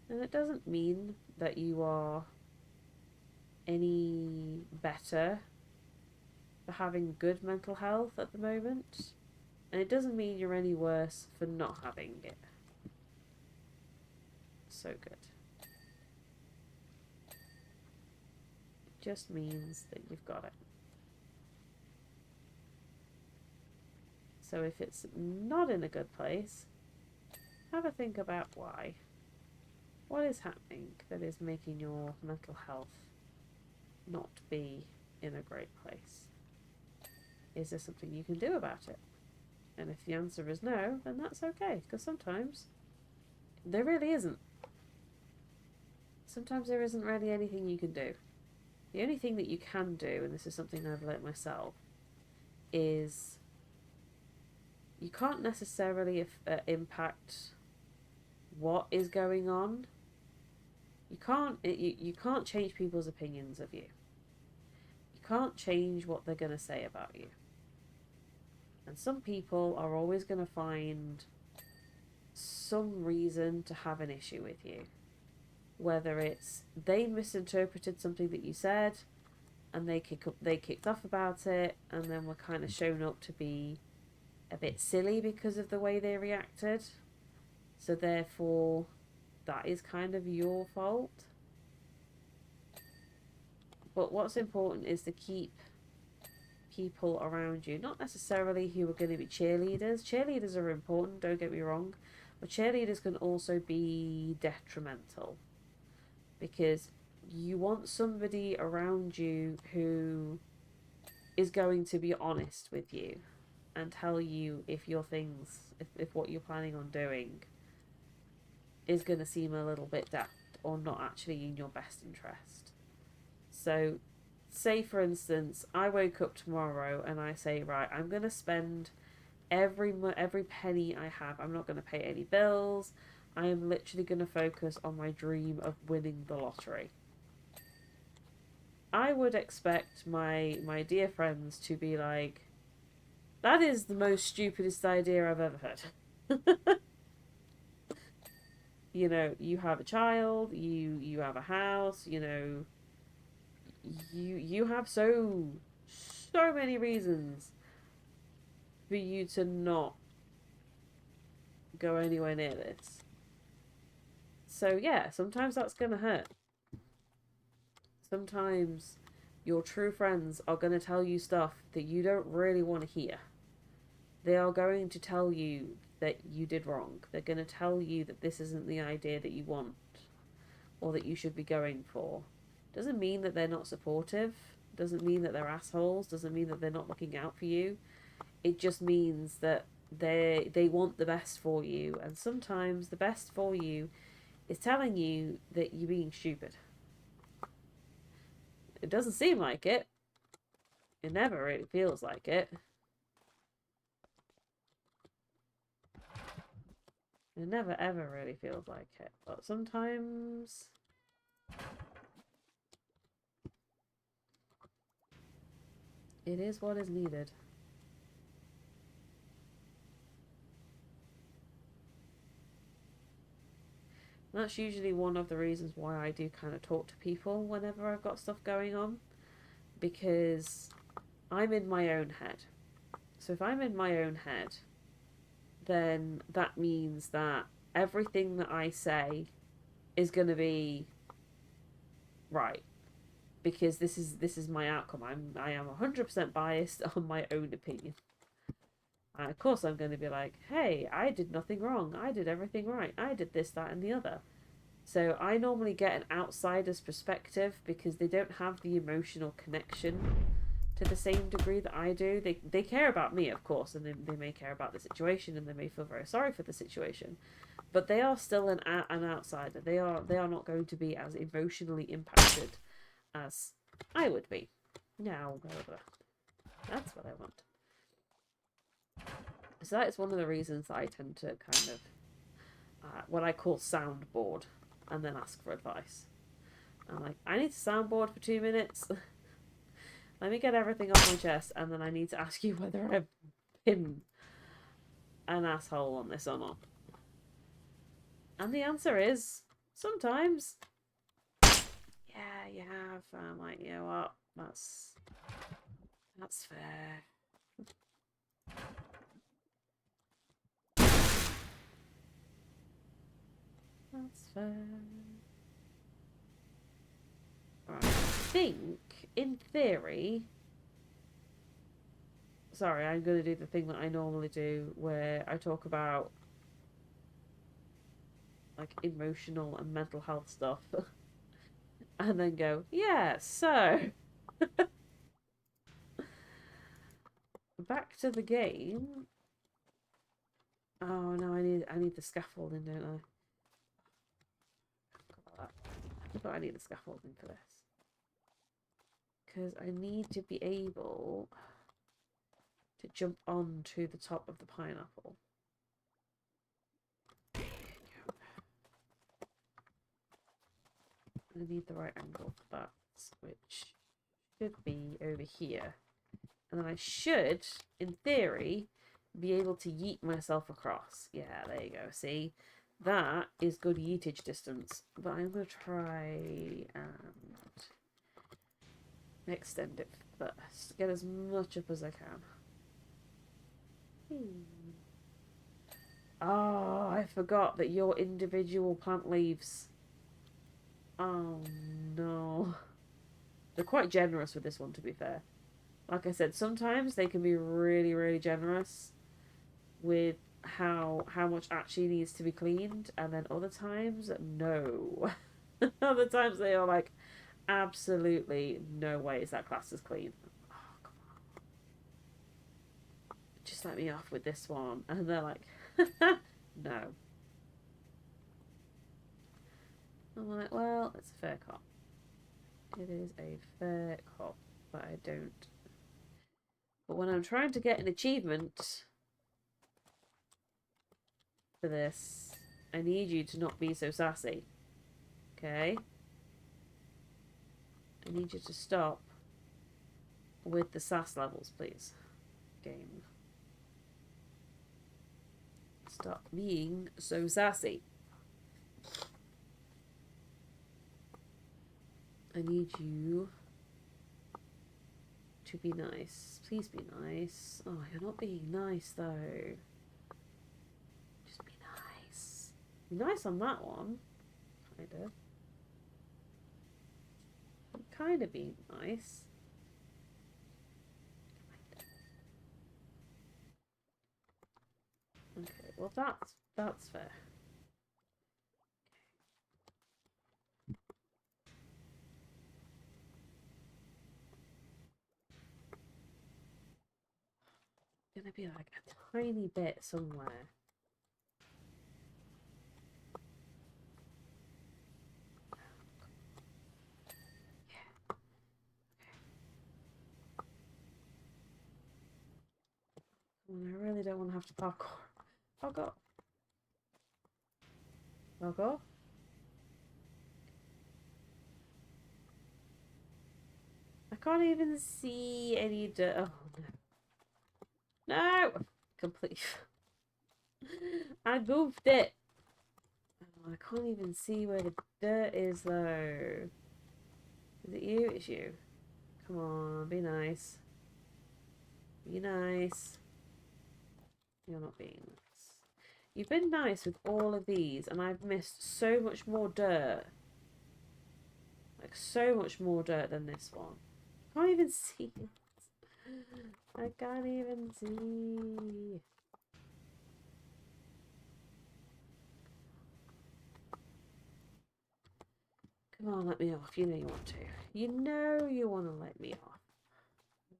And it doesn't mean that you are any better for having good mental health at the moment. And it doesn't mean you're any worse for not having it. So good. It just means that you've got it. So if it's not in a good place, have a think about why. What is happening that is making your mental health not be in a great place? Is there something you can do about it? And if the answer is no, then that's okay, because sometimes there really isn't. Sometimes there isn't really anything you can do. The only thing that you can do, and this is something I've learnt myself, is you can't necessarily impact what is going on. You can't change people's opinions of you. You can't change what they're going to say about you. And some people are always going to find some reason to have an issue with you. Whether it's they misinterpreted something that you said and they kicked off about it, and then were kind of shown up to be a bit silly because of the way they reacted. So therefore, that is kind of your fault. But what's important is to keep people around you, not necessarily who are going to be cheerleaders. Cheerleaders are important, don't get me wrong, but cheerleaders can also be detrimental, because you want somebody around you who is going to be honest with you and tell you if your things, if what you're planning on doing is going to seem a little bit daft or not actually in your best interest. So, say for instance, I wake up tomorrow and I say, right, I'm going to spend every penny I have. I'm not going to pay any bills. I am literally going to focus on my dream of winning the lottery. I would expect my dear friends to be like, that is the most stupidest idea I've ever heard. You know, you have a child, you have a house, you know, you have so many reasons for you to not go anywhere near this. So yeah, sometimes that's gonna hurt. Sometimes your true friends are gonna tell you stuff that you don't really want to hear. They are going to tell you that you did wrong. They're going to tell you that this isn't the idea that you want or that you should be going for. Doesn't mean that they're not supportive. Doesn't mean that they're assholes. Doesn't mean that they're not looking out for you. It just means that they want the best for you, and sometimes the best for you is telling you that you're being stupid. It doesn't seem like it. It never really feels like it. It never ever really feels like it, but sometimes it is what is needed. And that's usually one of the reasons why I do kind of talk to people whenever I've got stuff going on, because I'm in my own head. So if I'm in my own head, then that means that everything that I say is going to be right, because this is my outcome. I am 100% biased on my own opinion. And of course I'm going to be like, hey, I did nothing wrong. I did everything right. I did this, that, and the other. So I normally get an outsider's perspective because they don't have the emotional connection to the same degree that I do. They care about me, of course, and they may care about the situation, and they may feel very sorry for the situation. But they are still an outsider. They are not going to be as emotionally impacted as I would be. Now, that's what I want. So that is one of the reasons that I tend to kind of what I call soundboard, and then ask for advice. I'm like, I need to soundboard for 2 minutes. Let me get everything off my chest, and then I need to ask you whether I've been an asshole on this or not. And the answer is sometimes. Yeah, you have. I'm like, you know what? That's fair. That's fair. Right. I think, in theory. Sorry, I'm going to do the thing that I normally do where I talk about like emotional and mental health stuff and then go, yeah, so back to the game. Oh no, I need the scaffolding, don't I? I forgot I need the scaffolding for this. Because I need to be able to jump onto the top of the pineapple. I need the right angle for that, which should be over here. And then I should, in theory, be able to yeet myself across. Yeah, there you go. See? That is good yeetage distance. But I'm going to try and extend it first. Get as much up as I can. Oh, I forgot that you're individual plant leaves. Oh, no. They're quite generous with this one, to be fair. Like I said, sometimes they can be really, really generous with how much actually needs to be cleaned, and then other times, no. Other times they are like, absolutely no way is that class as clean. Oh, come on. Just let me off with this one. And they're like, no. I'm like, well, it's a fair cop. It is a fair cop, but I don't. But when I'm trying to get an achievement for this, I need you to not be so sassy. Okay? I need you to stop with the sass levels, please. Game. Stop being so sassy. I need you to be nice. Please be nice. Oh, you're not being nice though. Just be nice. Be nice on that one. Kind of. Kind of being nice. Okay, well that's fair. Gonna be like a tiny bit somewhere. Yeah. I really don't want to have to parkour. Parkour. Parkour. I can't even see any dirt. Oh no. No! Complete. I goofed it. Oh, I can't even see where the dirt is though. Is it you? It's you. Come on, be nice. Be nice. You're not being nice. You've been nice with all of these, and I've missed so much more dirt. Like, so much more dirt than this one. I can't even see it. I can't even see. Come on, let me off. You know you want to. You know you want to let me off.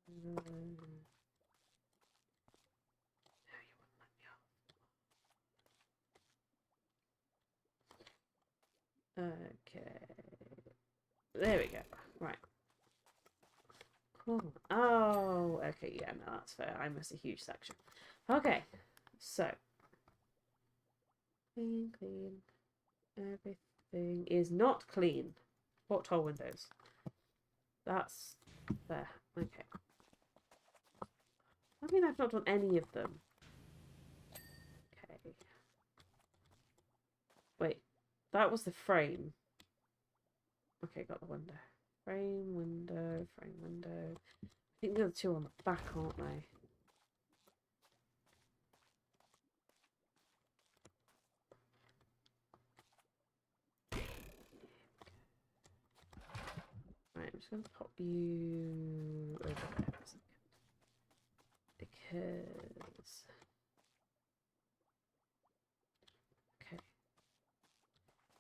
No, you want to let me off. Okay. There we go. Right. Cool. Oh, okay. Yeah, no, that's fair. I missed a huge section. Okay. So. Clean, clean. Everything is not clean. Porthole windows. That's there. Okay. I mean, I've not done any of them. Okay. Wait. That was the frame. Okay, got the window. Frame, window, frame, window. I think the other two are on the back, aren't they? Right, I'm just going to pop you over there for a second. Because... Okay.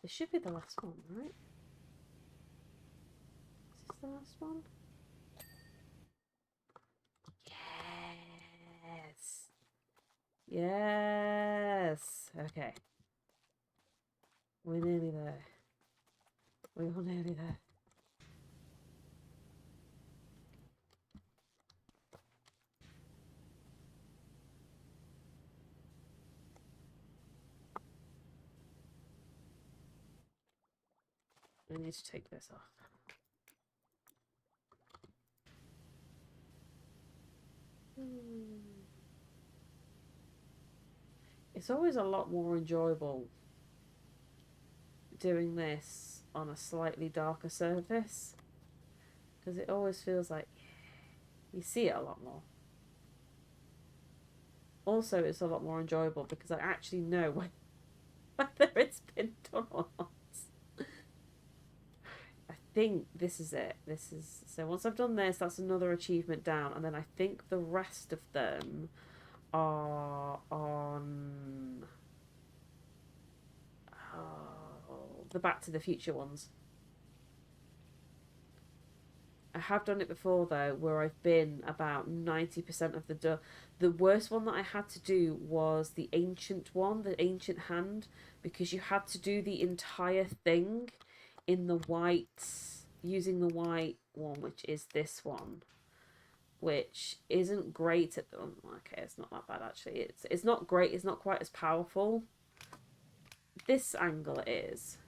This should be the last one, right? Is this the last one? Yes! Yes! Okay. We're nearly there. We're nearly there. I need to take this off. It's always a lot more enjoyable doing this on a slightly darker surface, because it always feels like you see it a lot more. Also, it's a lot more enjoyable because I actually know whether it's been done or not. I think this is it. This is so once I've done this, that's another achievement down, and then I think the rest of them are on the Back to the Future ones. I have done it before though, where I've been about 90% of the The worst one that I had to do was the ancient one, the ancient hand, because you had to do the entire thing in the white, using the white one, which is this one, which isn't great at them. Okay, it's not that bad actually. It's not great. It's not quite as powerful. This angle it is.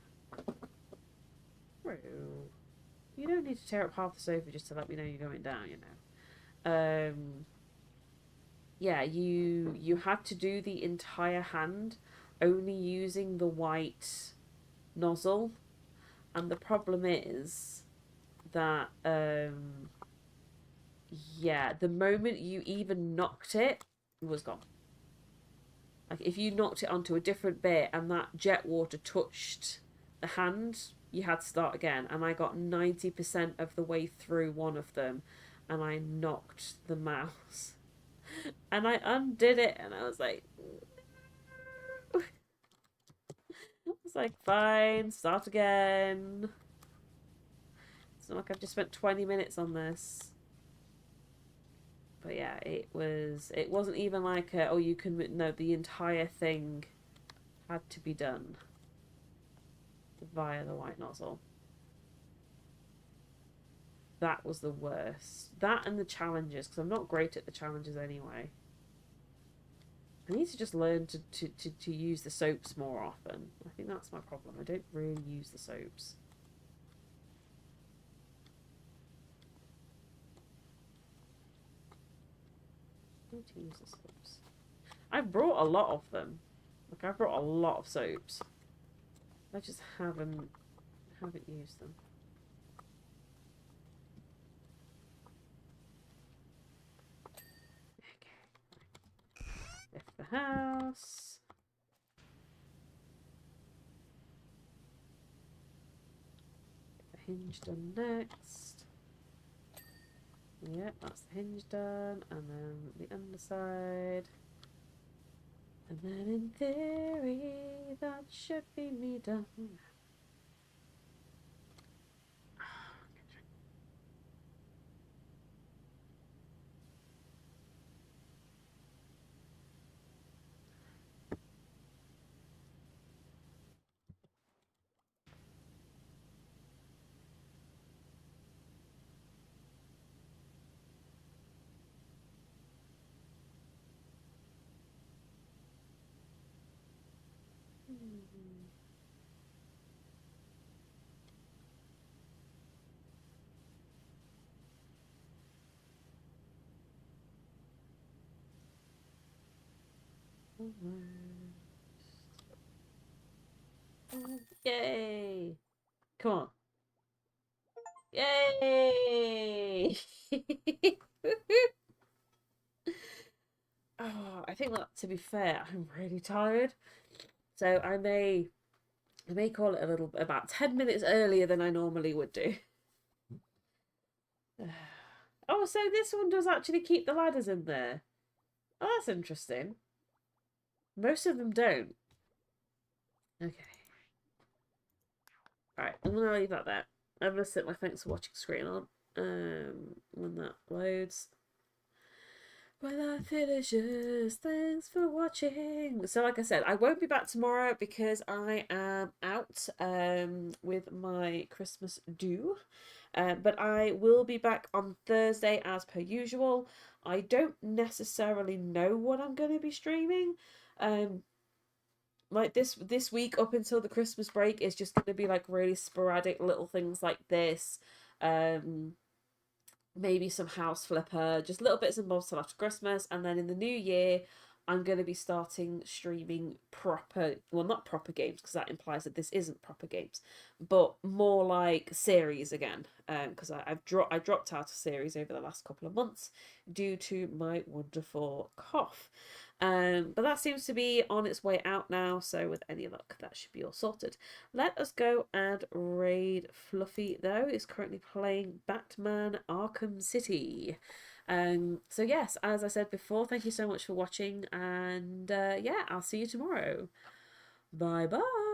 You don't need to tear up half the sofa just to let me know you're going down, you know. Yeah, you had to do the entire hand only using the white nozzle, and the problem is that yeah, the moment you even knocked it, it was gone. Like if you knocked it onto a different bit and that jet water touched the hand, you had to start again. And I got 90% of the way through one of them, and I knocked the mouse. And I undid it, and I was like, it's like, fine, start again. It's not like I've just spent 20 minutes on this. But yeah, it wasn't even like oh, you can, no, the entire thing had to be done via the white nozzle. That was the worst. That and the challenges, because I'm not great at the challenges anyway. I need to just learn to use the soaps more often. I think that's my problem. I don't really use the soaps. I need to use the soaps. I've brought a lot of them. Like, I've brought a lot of soaps. I just haven't used them. Okay. Lift the house. Get the hinge done next. Yep, that's the hinge done. And then the underside. And then in theory, that should be me done. Yay! Come on. Yay! Oh, I think that, to be fair, I'm really tired. So I may call it a little about 10 minutes earlier than I normally would do. Oh, so this one does actually keep the ladders in there. Oh, that's interesting. Most of them don't. Okay. Alright, I'm gonna leave that there. I'm gonna set my thanks for watching screen on. When that loads. When that finishes, thanks for watching. So like I said, I won't be back tomorrow because I am out with my Christmas do. But I will be back on Thursday as per usual. I don't necessarily know what I'm going to be streaming. Like this week up until the Christmas break is just going to be like really sporadic little things like this. Maybe some house flipper, just little bits and bobs till after Christmas, and then in the new year I'm going to be starting streaming proper, well, not proper games because that implies that this isn't proper games, but more like series again, because I dropped out of series over the last couple of months due to my wonderful cough. But that seems to be on its way out now, so with any luck, that should be all sorted. Let us go and raid Fluffy, though. Is currently playing Batman Arkham City. So yes, as I said before, thank you so much for watching, and yeah, I'll see you tomorrow. Bye bye.